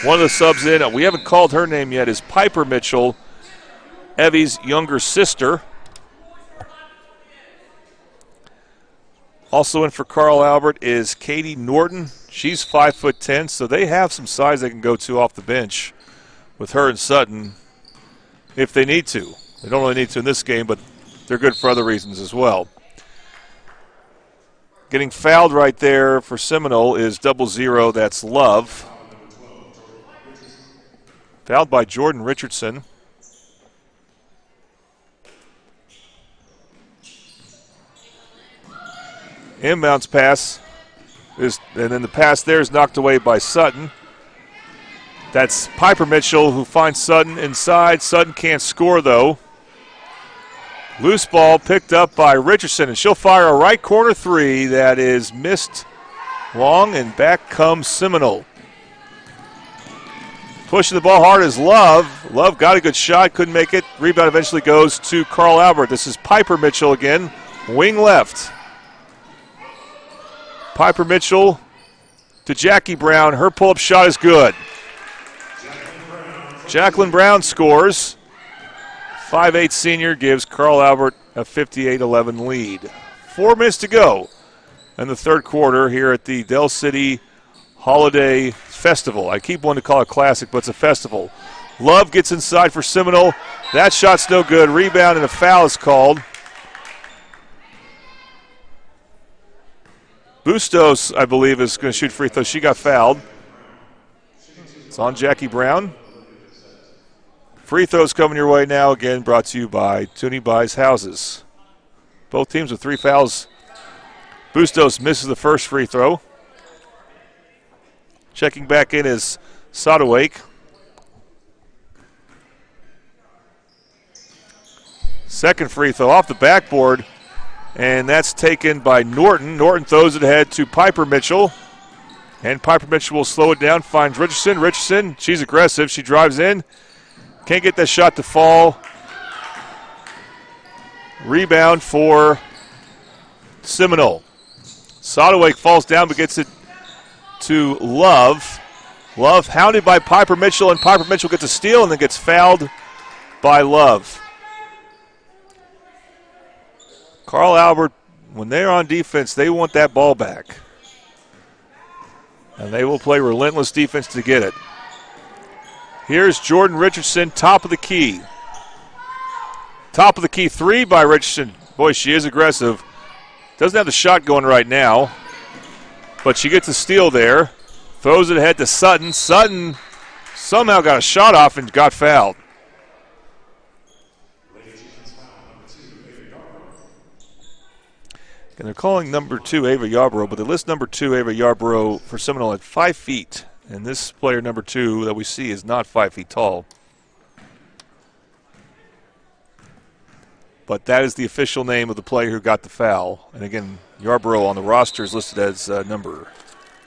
One of the subs in, we haven't called her name yet, is Piper Mitchell, Evie's younger sister. Also in for Carl Albert is Katie Norton. She's 5'10", so they have some size they can go to off the bench with her and Sutton if they need to. They don't really need to in this game, but they're good for other reasons as well. Getting fouled right there for Seminole is 00. That's Love. Fouled by Jordan Richardson. Inbounds pass and then the pass there is knocked away by Sutton. That's Piper Mitchell who finds Sutton inside. Sutton can't score though. Loose ball picked up by Richardson, and she'll fire a right corner 3 that is missed long, and back comes Seminole. Pushing the ball hard is Love. Love got a good shot, couldn't make it. Rebound eventually goes to Carl Albert. This is Piper Mitchell again, wing left. Piper Mitchell to Jackie Brown. Her pull-up shot is good. Jacqueline Brown scores. 5'8" senior gives Carl Albert a 58-11 lead. 4 minutes to go in the third quarter here at the Del City Holiday Festival. I keep wanting to call it Classic, but it's a festival. Love gets inside for Seminole. That shot's no good. Rebound and a foul is called. Bustos, I believe, is going to shoot free throws. She got fouled. It's on Jackie Brown. Free throws coming your way now, again brought to you by Toonie Buys Houses. Both teams with 3 fouls. Bustos misses the first free throw. Checking back in is Sadowake. Second free throw off the backboard, and that's taken by Norton. Norton throws it ahead to Piper Mitchell, and Piper Mitchell will slow it down, finds Richardson. Richardson, she's aggressive. She drives in. Can't get that shot to fall. Rebound for Seminole. Sadowake falls down but gets it to Love. Love hounded by Piper Mitchell, and Piper Mitchell gets a steal and then gets fouled by Love. Carl Albert, when they're on defense, they want that ball back. And they will play relentless defense to get it. Here's Jordan Richardson, top of the key. Top of the key three by Richardson. Boy, she is aggressive. Doesn't have the shot going right now, but she gets a steal there. Throws it ahead to Sutton. Sutton somehow got a shot off and got fouled. And they're calling number 2 Ava Yarborough, but they list number 2 Ava Yarborough for Seminole at 5 feet. And this player number 2 that we see is not 5 feet tall. But that is the official name of the player who got the foul. And again, Yarborough on the roster is listed as number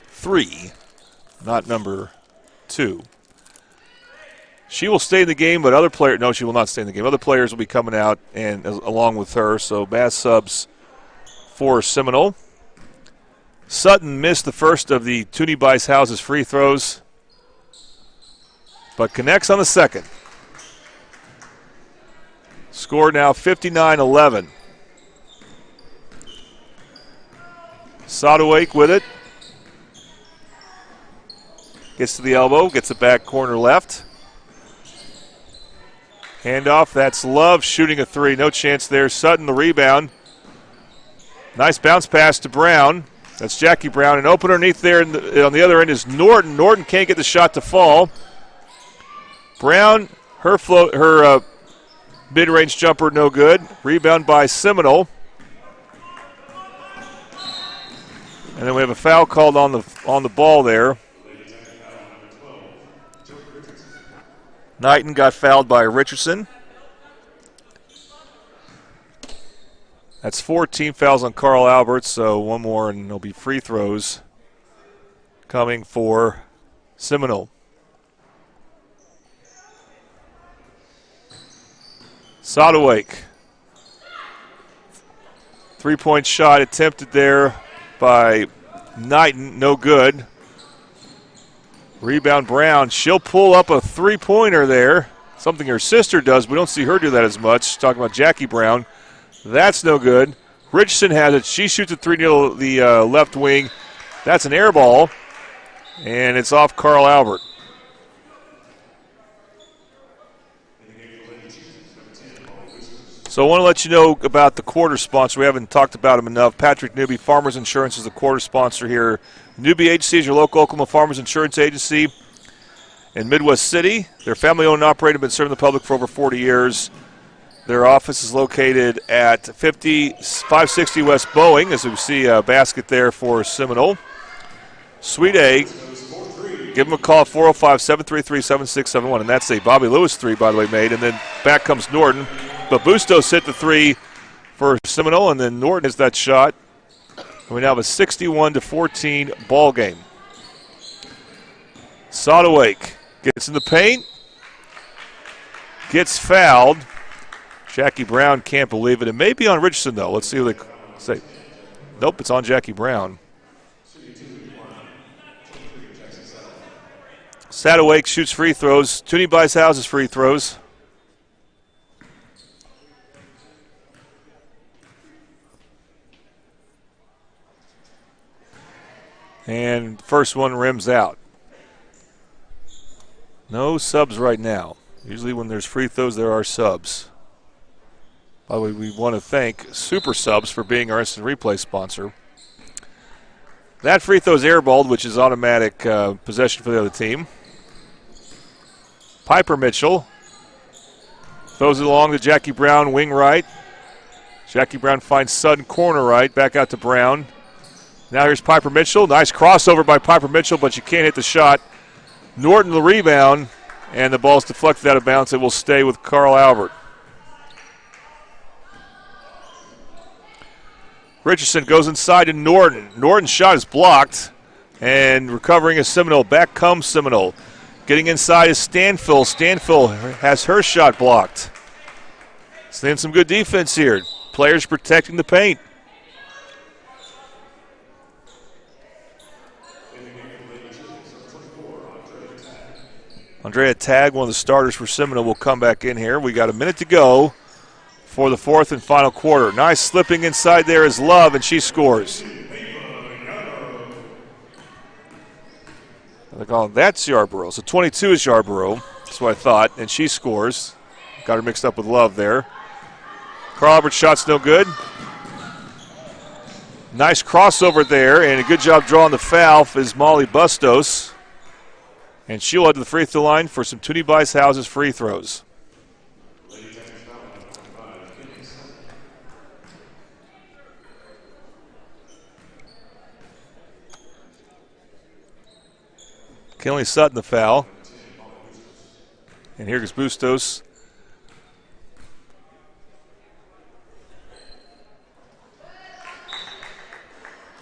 3, not number 2. She will stay in the game, but other players, no, she will not stay in the game. Other players will be coming out and along with her. So mass subs for Seminole. Sutton missed the first of the Toonie Bice House's free throws, but connects on the second. Score now 59-11. Sadowake with it. Gets to the elbow, gets it back corner left. Handoff, that's Love shooting a three. No chance there. Sutton the rebound. Nice bounce pass to Brown. That's Jackie Brown. And open underneath there on the other end is Norton. Norton can't get the shot to fall. Brown, her mid-range jumper no good. Rebound by Seminole. And then we have a foul called on the ball there. Knighton got fouled by Richardson. That's 4 team fouls on Carl Albert, so one more and there'll be free throws coming for Seminole. Sadowake. 3-point shot attempted there by Knighton, no good. Rebound Brown. She'll pull up a three-pointer there, something her sister does. We don't see her do that as much. Talking about Jackie Brown. That's no good. Richardson has it. She shoots a three near the left wing. That's an air ball, and it's off Carl Albert. So I want to let you know about the quarter sponsor. We haven't talked about him enough. Patrick Newby, Farmers Insurance, is the quarter sponsor here. Newby Agency is your local Oklahoma Farmers Insurance Agency in Midwest City. They're family-owned and operated, been serving the public for over 40 years. Their office is located at 560 West Boeing, as we see a basket there for Seminole. Suite A, give them a call, 405-733-7671, and that's a Bobby Lewis three, by the way, made. And then back comes Norton. But Bustos hit the three for Seminole, and then Norton is that shot. And we now have a 61-14 ball game. Sadowake gets in the paint, gets fouled. Jackie Brown can't believe it. It may be on Richardson, though. Let's see what they say. Nope, it's on Jackie Brown. Sadowake shoots free throws. Toonie Bice House's free throws. And first one rims out. No subs right now. Usually when there's free throws, there are subs. By the way, we want to thank Super Subs for being our instant replay sponsor. That free throw is airballed, which is automatic possession for the other team. Piper Mitchell throws it along to Jackie Brown, wing right. Jackie Brown finds Sutton corner right, back out to Brown. Now here's Piper Mitchell. Nice crossover by Piper Mitchell, but you can't hit the shot. Norton the rebound, and the ball's deflected out of bounds. It will stay with Carl Albert. Richardson goes inside to Norton. Norton's shot is blocked, and recovering is Seminole. Back comes Seminole. Getting inside is Stanfill. Stanfill has her shot blocked. Seeing some good defense here. Players protecting the paint. Andrea Tagg, one of the starters for Seminole, will come back in here. We got a minute to go for the fourth and final quarter. Nice slipping inside there is Love, and she scores. That's Yarborough. So 22 is Yarborough. That's what I thought. And she scores. Got her mixed up with Love there. Carl Albert's shot's no good. Nice crossover there, and a good job drawing the foul is Molly Bustos. And she'll head to the free throw line for some Toonie Bice Houses free throws. Kinley Sutton the foul. And here goes Bustos.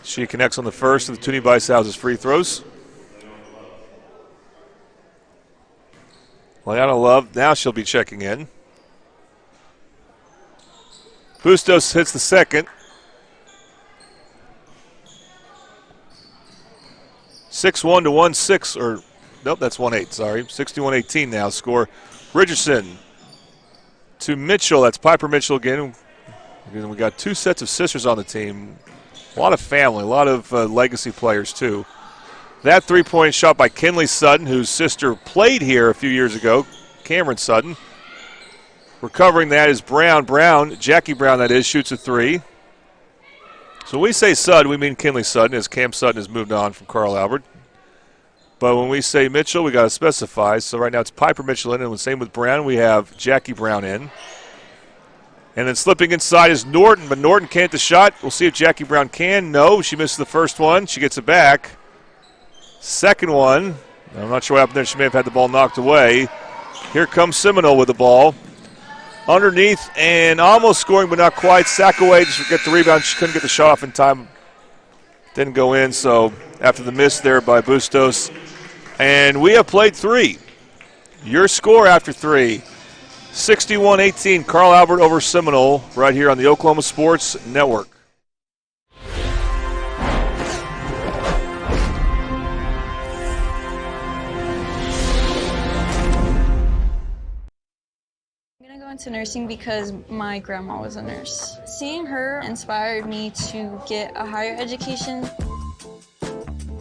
She connects on the first of the Toonie Bice Houses free throws. Leanna Love, now she'll be checking in. Bustos hits the second. 6-1 to 1-6, or nope, that's 1-8, sorry. 61-18 now score. Richardson to Mitchell, that's Piper Mitchell again. We got two sets of sisters on the team. A lot of family, a lot of legacy players too. That three-point shot by Kinley Sutton, whose sister played here a few years ago, Cameron Sutton. Recovering that is Brown. Jackie Brown that is, shoots a three. So when we say Sutton, we mean Kinley Sutton, as Cam Sutton has moved on from Carl Albert. But when we say Mitchell, we got to specify. So right now it's Piper Mitchell in, and the same with Brown, we have Jackie Brown in. And then slipping inside is Norton, but Norton can't hit the shot. We'll see if Jackie Brown can. No, she misses the first one. She gets it back. Second one, I'm not sure what happened there. She may have had the ball knocked away. Here comes Seminole with the ball. Underneath and almost scoring, but not quite. Sack away, just get the rebound. She couldn't get the shot off in time. Didn't go in, so after the miss there by Bustos. And we have played three. Your score after three. 61-18, Carl Albert over Seminole, right here on the Oklahoma Sports Network. Into nursing because my grandma was a nurse. Seeing her inspired me to get a higher education.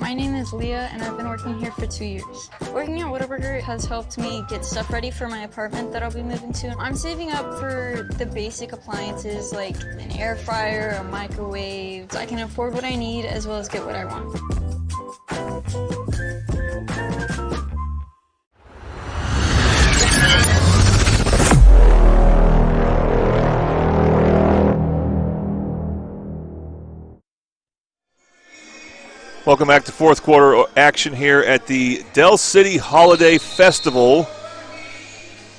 My name is Leah and I've been working here for 2 years. Working at Whataburger has helped me get stuff ready for my apartment that I'll be moving to. I'm saving up for the basic appliances like an air fryer, a microwave. So I can afford what I need as well as get what I want. Welcome back to fourth quarter action here at the Del City Holiday Festival.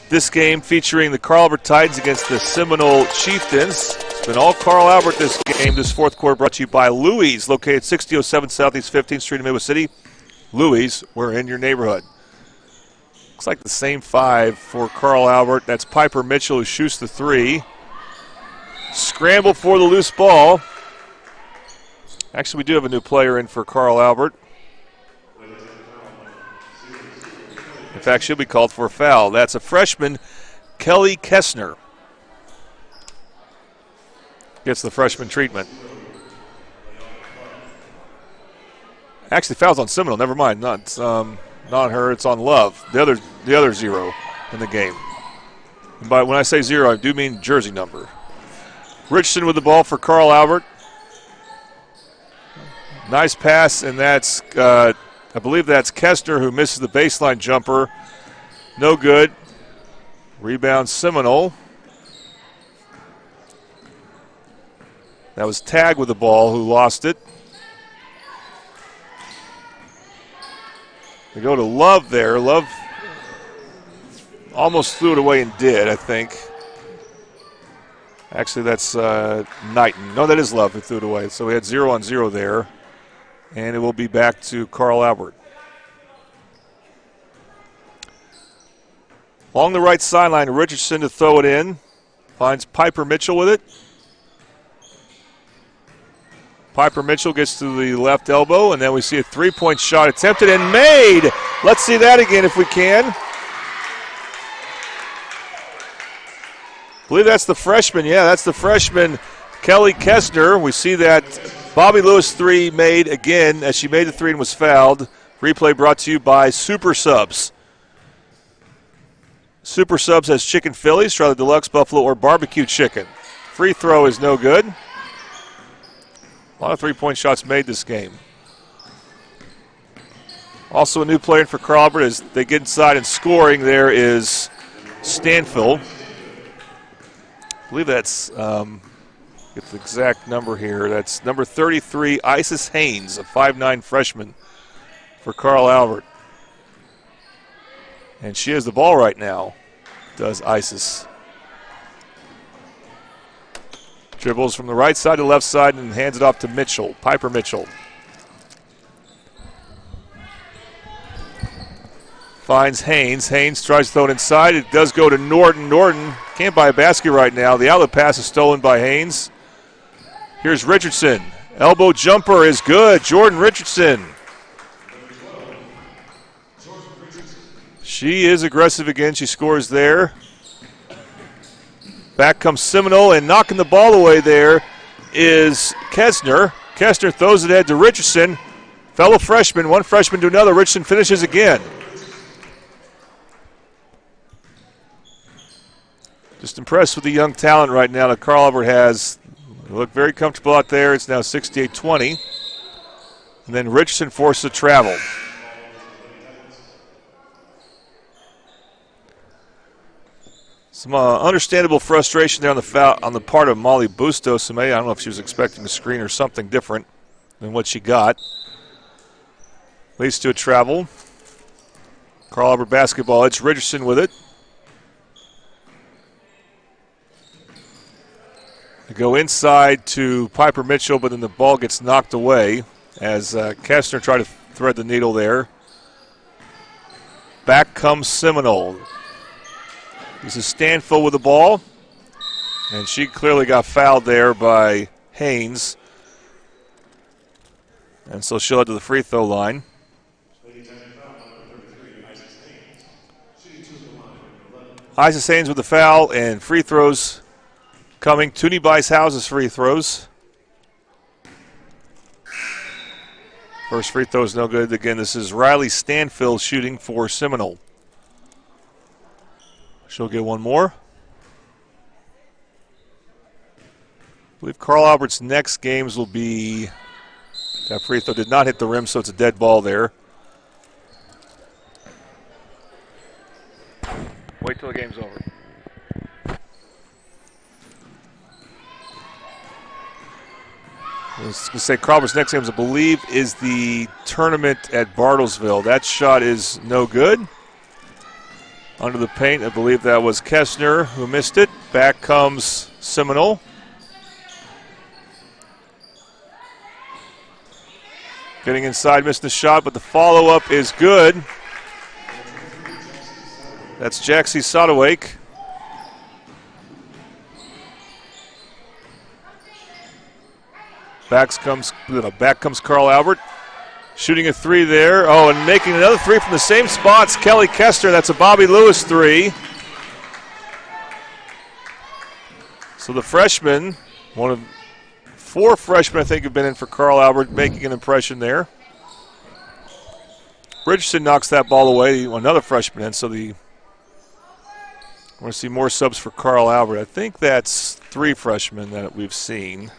This game featuring the Carl Albert Titans against the Seminole Chieftains. It's been all Carl Albert this game. This fourth quarter brought to you by Louie's, located 6007 Southeast 15th Street in Midwest City. Louie's, we're in your neighborhood. Looks like the same five for Carl Albert. That's Piper Mitchell who shoots the three. Scramble for the loose ball. Actually, we do have a new player in for Carl Albert. In fact, she'll be called for a foul. That's a freshman, Kelly Kessner. Gets the freshman treatment. Actually, foul's on Seminole. Never mind. Not on her. It's on Love. The other zero in the game. And when I say zero, I do mean jersey number. Richardson with the ball for Carl Albert. Nice pass, and that's, I believe that's Kessner who misses the baseline jumper. No good. Rebound Seminole. That was Tag with the ball who lost it. They go to Love there. Love almost threw it away and did, I think. Actually, that's Knighton. No, that is Love who threw it away. So we had 0-on-0 there. And it will be back to Carl Albert. Along the right sideline, Richardson to throw it in. Finds Piper Mitchell with it. Piper Mitchell gets to the left elbow, and then we see a three-point shot attempted and made. Let's see that again if we can. I believe that's the freshman. Yeah, that's the freshman, Kelly Kessner. We see that Bobby Lewis three made again as she made the three and was fouled. Replay brought to you by Super Subs. Super Subs has chicken Phillies, try the deluxe buffalo or barbecue chicken. Free throw is no good. A lot of three-point shots made this game. Also a new player in for Carl Albert as they get inside and scoring. There is Stanfill. I believe that's, get the exact number here. That's number 33, Isis Haynes, a 5'9 freshman for Carl Albert. And she has the ball right now, does Isis. Dribbles from the right side to left side and hands it off to Mitchell, Piper Mitchell. Finds Haynes. Haynes tries to throw it inside. It does go to Norton. Norton can't buy a basket right now. The outlet pass is stolen by Haynes. Here's Richardson. Elbow jumper is good. Jordan Richardson. She is aggressive again. She scores there. Back comes Seminole, and knocking the ball away there is Kessner. Kessner throws it ahead to Richardson. Fellow freshman, one freshman to another. Richardson finishes again. Just impressed with the young talent right now that Carl Albert has. They look very comfortable out there. It's now 68-20. And then Richardson forced to travel. Some understandable frustration there on the part of Molly Bustos. I don't know if she was expecting a screen or something different than what she got. Leads to a travel. Carl Albert basketball. It's Richardson with it. They go inside to Piper Mitchell, but then the ball gets knocked away as Kessner tried to thread the needle there. Back comes Seminole. This is Stanfill with the ball, and she clearly got fouled there by Haynes. And so she'll head to the free throw line. Isis Haynes with the foul, and free throws coming. Toonie Bice House's free throws. First free throw is no good. Again, this is Riley Stanfill shooting for Seminole. She'll get one more. I believe Carl Albert's next games will be, that free throw did not hit the rim, so it's a dead ball there. Wait till the game's over. I was going to say Carl Albert's next games, I believe, is the tournament at Bartlesville. That shot is no good. Under the paint, I believe that was Kessner who missed it. Back comes Seminole. Getting inside, missed the shot, but the follow-up is good. That's Jaxie Sodawake. Back comes Carl Albert. Shooting a three there. Oh, and making another three from the same spots. Kelly Kessner. That's a Bobby Lewis three. So the freshman, one of 4 freshmen I think have been in for Carl Albert, making an impression there. Richardson knocks that ball away. Another freshman in. So I want to see more subs for Carl Albert. I think that's 3 freshmen that we've seen.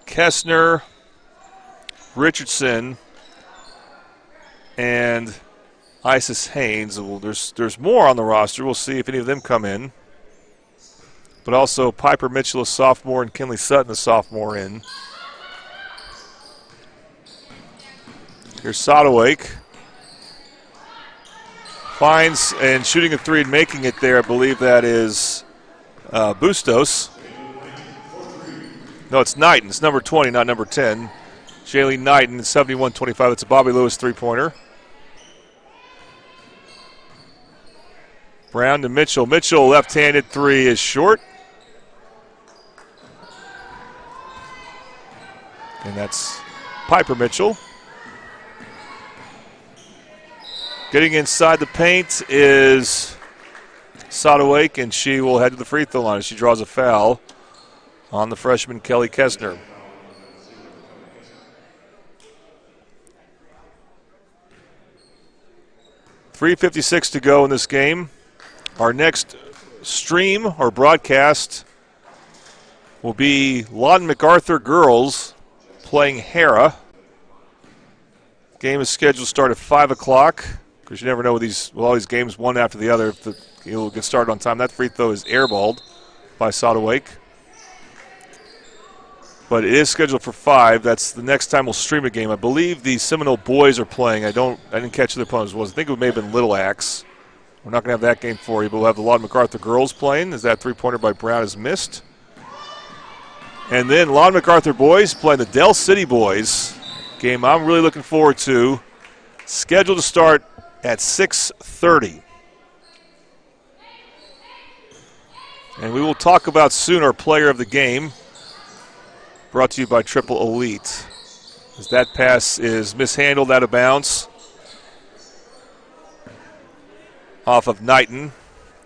Kessner, Richardson, and Isis Haynes. Well, there's more on the roster. We'll see if any of them come in. but also Piper Mitchell, a sophomore, and Kinley Sutton, a sophomore in. Here's Sodawake. Finds and shooting a three and making it there. I believe that is Bustos. No, it's Knighton. It's number 20, not number 10. Jaylee Knighton, 71-25. That's a Bobby Lewis three-pointer. Brown to Mitchell. Mitchell, left-handed three is short. And that's Piper Mitchell. Getting inside the paint is Sodawake, and she will head to the free throw line as she draws a foul on the freshman Kelly Kessner. .356 to go in this game. Our next stream or broadcast will be Lawton MacArthur girls playing Hera. Game is scheduled to start at 5 o'clock. Because you never know with all these games, one after the other, if you'll get started on time. That free throw is airballed by Sodawake. But it is scheduled for 5. That's the next time we'll stream a game. I believe the Seminole boys are playing. I didn't catch who the opponents was. I think it may have been Little Axe. We're not going to have that game for you, but we'll have the Lawton MacArthur girls playing as that three-pointer by Brown is missed. And then Lawton MacArthur boys playing the Del City boys. Game I'm really looking forward to. Scheduled to start at 6:30. And we will talk about soon our player of the game, brought to you by Triple Elite. As that pass is mishandled out of bounds off of Knighton.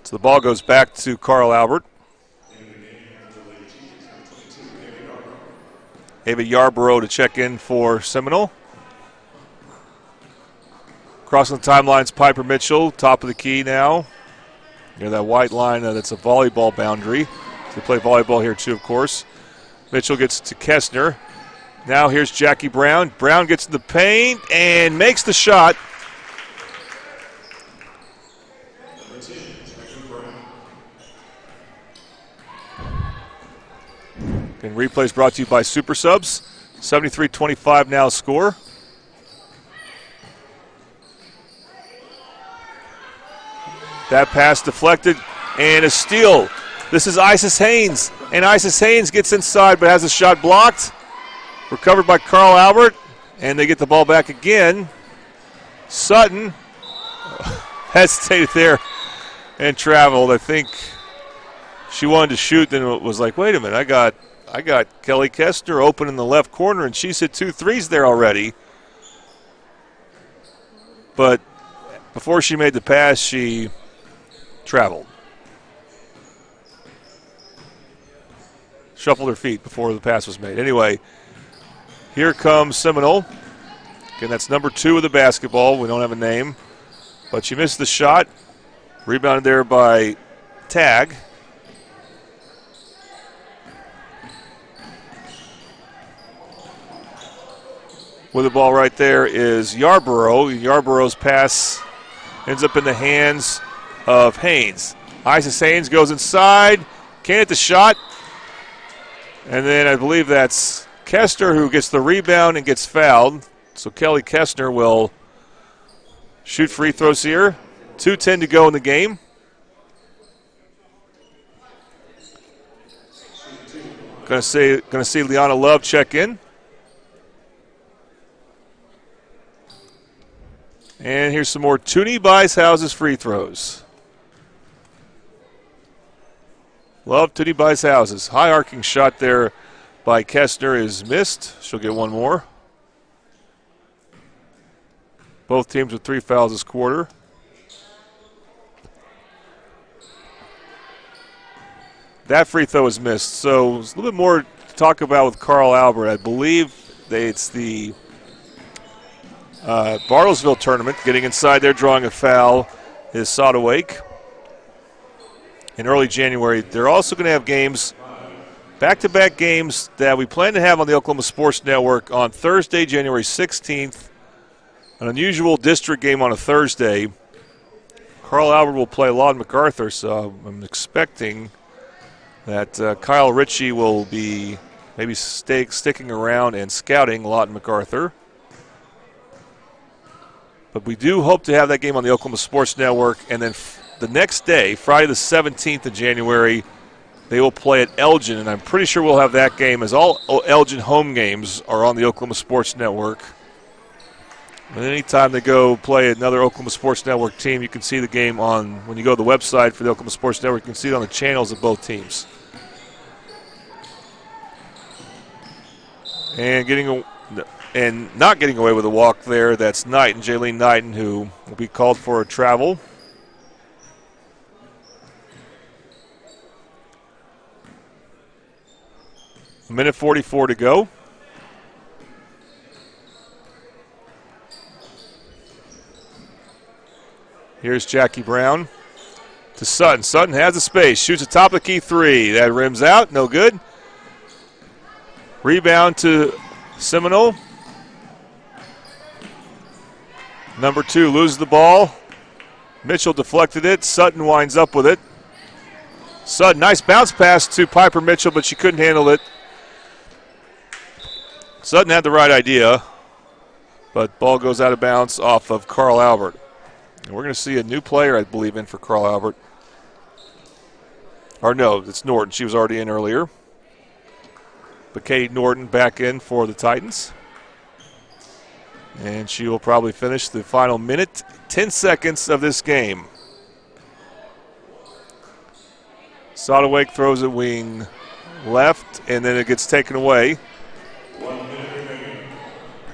So the ball goes back to Carl Albert. Ava Yarborough to check in for Seminole. Crossing the timelines, Piper Mitchell, top of the key now. Near that white line, that's a volleyball boundary. So we play volleyball here too, of course. Mitchell gets to Kessner. Now here's Jackie Brown. Brown gets in the paint and makes the shot. And replays brought to you by Super Subs. 73-25 now score. That pass deflected and a steal. This is Isis Haynes, and Isis Haynes gets inside but has a shot blocked. Recovered by Carl Albert, and they get the ball back again. Sutton hesitated there and traveled. I think she wanted to shoot, then it was like, wait a minute, I got Kelly Kessner open in the left corner, and she's hit 2 threes there already. But before she made the pass, she traveled. Shuffled her feet before the pass was made. Anyway, here comes Seminole. Again, that's number 2 of the basketball. We don't have a name. But she missed the shot. Rebounded there by Tag. With the ball right there is Yarborough. Yarborough's pass ends up in the hands of Haynes. Isis Haynes goes inside. Can't hit the shot. And then I believe that's Kessner who gets the rebound and gets fouled. So Kelly Kessner will shoot free throws here. 2:10 to go in the game. Going to see Liana Love check in. And here's some more Toonie Buys Houses free throws. Love Toonie Buys Houses. High arcing shot there by Kessner is missed. She'll get one more. Both teams with 3 fouls this quarter. That free throw is missed. So there's a little bit more to talk about with Carl Albert. I believe it's the Bartlesville tournament. Getting inside there, drawing a foul is Sodawake. In early January, they're also going to have games, back-to-back games that we plan to have on the Oklahoma Sports Network on Thursday, January 16th. An unusual district game on a Thursday. Carl Albert will play Lawton MacArthur, so I'm expecting that Kyle Ritchie will be maybe sticking around and scouting Lawton MacArthur. But we do hope to have that game on the Oklahoma Sports Network. And then the next day, Friday the 17th of January, they will play at Elgin. And I'm pretty sure we'll have that game, as all Elgin home games are on the Oklahoma Sports Network. And anytime they go play another Oklahoma Sports Network team, you can see the game on, when you go to the website for the Oklahoma Sports Network, you can see it on the channels of both teams. And not getting away with a walk there, that's Knighton, Jaylene Knighton, who will be called for a travel. A minute 44 to go. Here's Jackie Brown to Sutton. Sutton has the space, shoots a top of the key three. That rims out, no good. Rebound to Seminole. Number 2 loses the ball. Mitchell deflected it. Sutton winds up with it. Sutton, nice bounce pass to Piper Mitchell, but she couldn't handle it. Sutton had the right idea, but ball goes out of bounds off of Carl Albert. And we're going to see a new player, I believe, in for Carl Albert. Or no, it's Norton. She was already in earlier. But Kate Norton back in for the Titans. And she will probably finish the final minute, 10 seconds of this game. Sodawake throws it wing left, and then it gets taken away.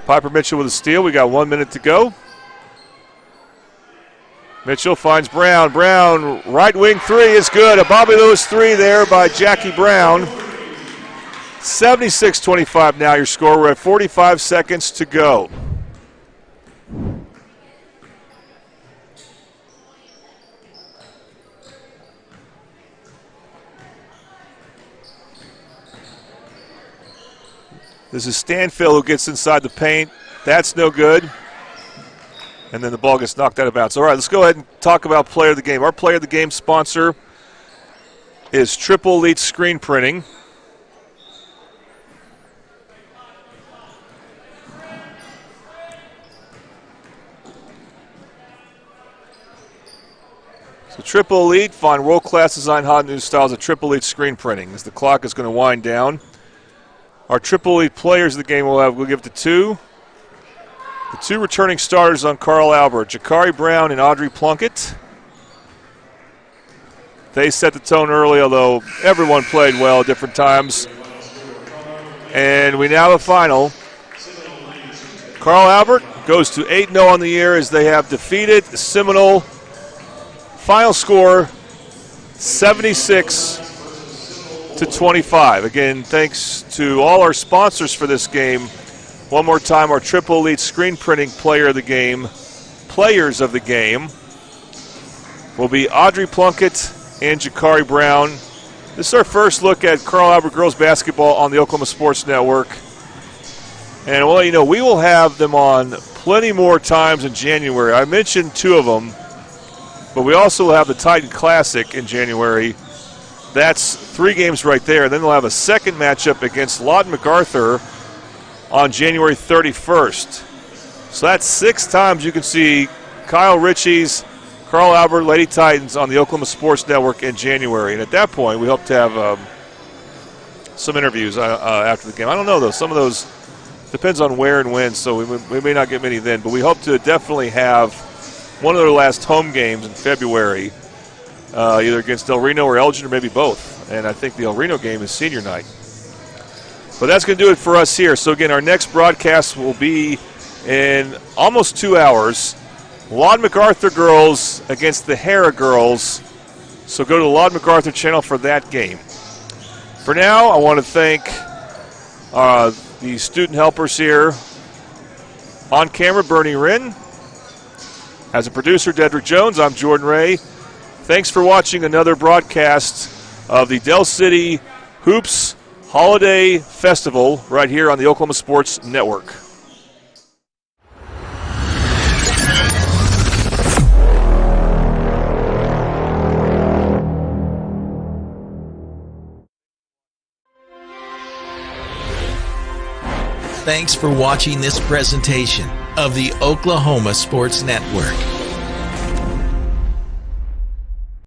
Piper Mitchell with a steal. We got 1 minute to go. Mitchell finds Brown. Brown, right wing three is good. A Bobby Lewis three there by Jackie Brown. 76-25 now your score. We're at 45 seconds to go. This is Stanfield who gets inside the paint. That's no good. And then the ball gets knocked out of bounds. All right, let's go ahead and talk about player of the game. Our player of the game sponsor is Triple Elite Screen Printing. So Triple Elite, find world-class design, hot new styles of Triple Elite Screen Printing. As the clock is going to wind down, our Triple Elite players of the game we'll give it to 2. The 2 returning starters on Carl Albert, Jakari Brown and Audrey Plunkett. They set the tone early, although everyone played well at different times. And we now have a final. Carl Albert goes to 8-0 on the year as they have defeated Seminole. Final score, 76-25. Again, thanks to all our sponsors for this game. One more time, our Triple Elite Screen Printing Player of the Game, players of the game, will be Audrey Plunkett and Jakari Brown. This is our first look at Carl Albert girls basketball on the Oklahoma Sports Network. And we'll let you know, we will have them on plenty more times in January. I mentioned 2 of them, but we also will have the Titan Classic in January. That's 3 games right there. And then they'll have a second matchup against Lawton MacArthur on January 31st. So that's 6 times you can see Kyle Ritchie's Carl Albert Lady Titans on the Oklahoma Sports Network in January. And at that point, we hope to have some interviews after the game. I don't know, though. Some of those depends on where and when, so we may not get many then. But we hope to definitely have one of their last home games in February, either against Del Reno or Elgin, or maybe both. And I think the El Reno game is senior night. But that's going to do it for us here. So, again, our next broadcast will be in almost 2 hours. Lawton MacArthur girls against the Hara girls. So go to the Lawton MacArthur channel for that game. For now, I want to thank the student helpers here. On camera, Bernie Wren. As a producer, Dedrick Jones, I'm Jordan Ray. Thanks for watching another broadcast of the Del City Hoops Holiday Festival right here on the Oklahoma Sports Network. Thanks for watching this presentation of the Oklahoma Sports Network.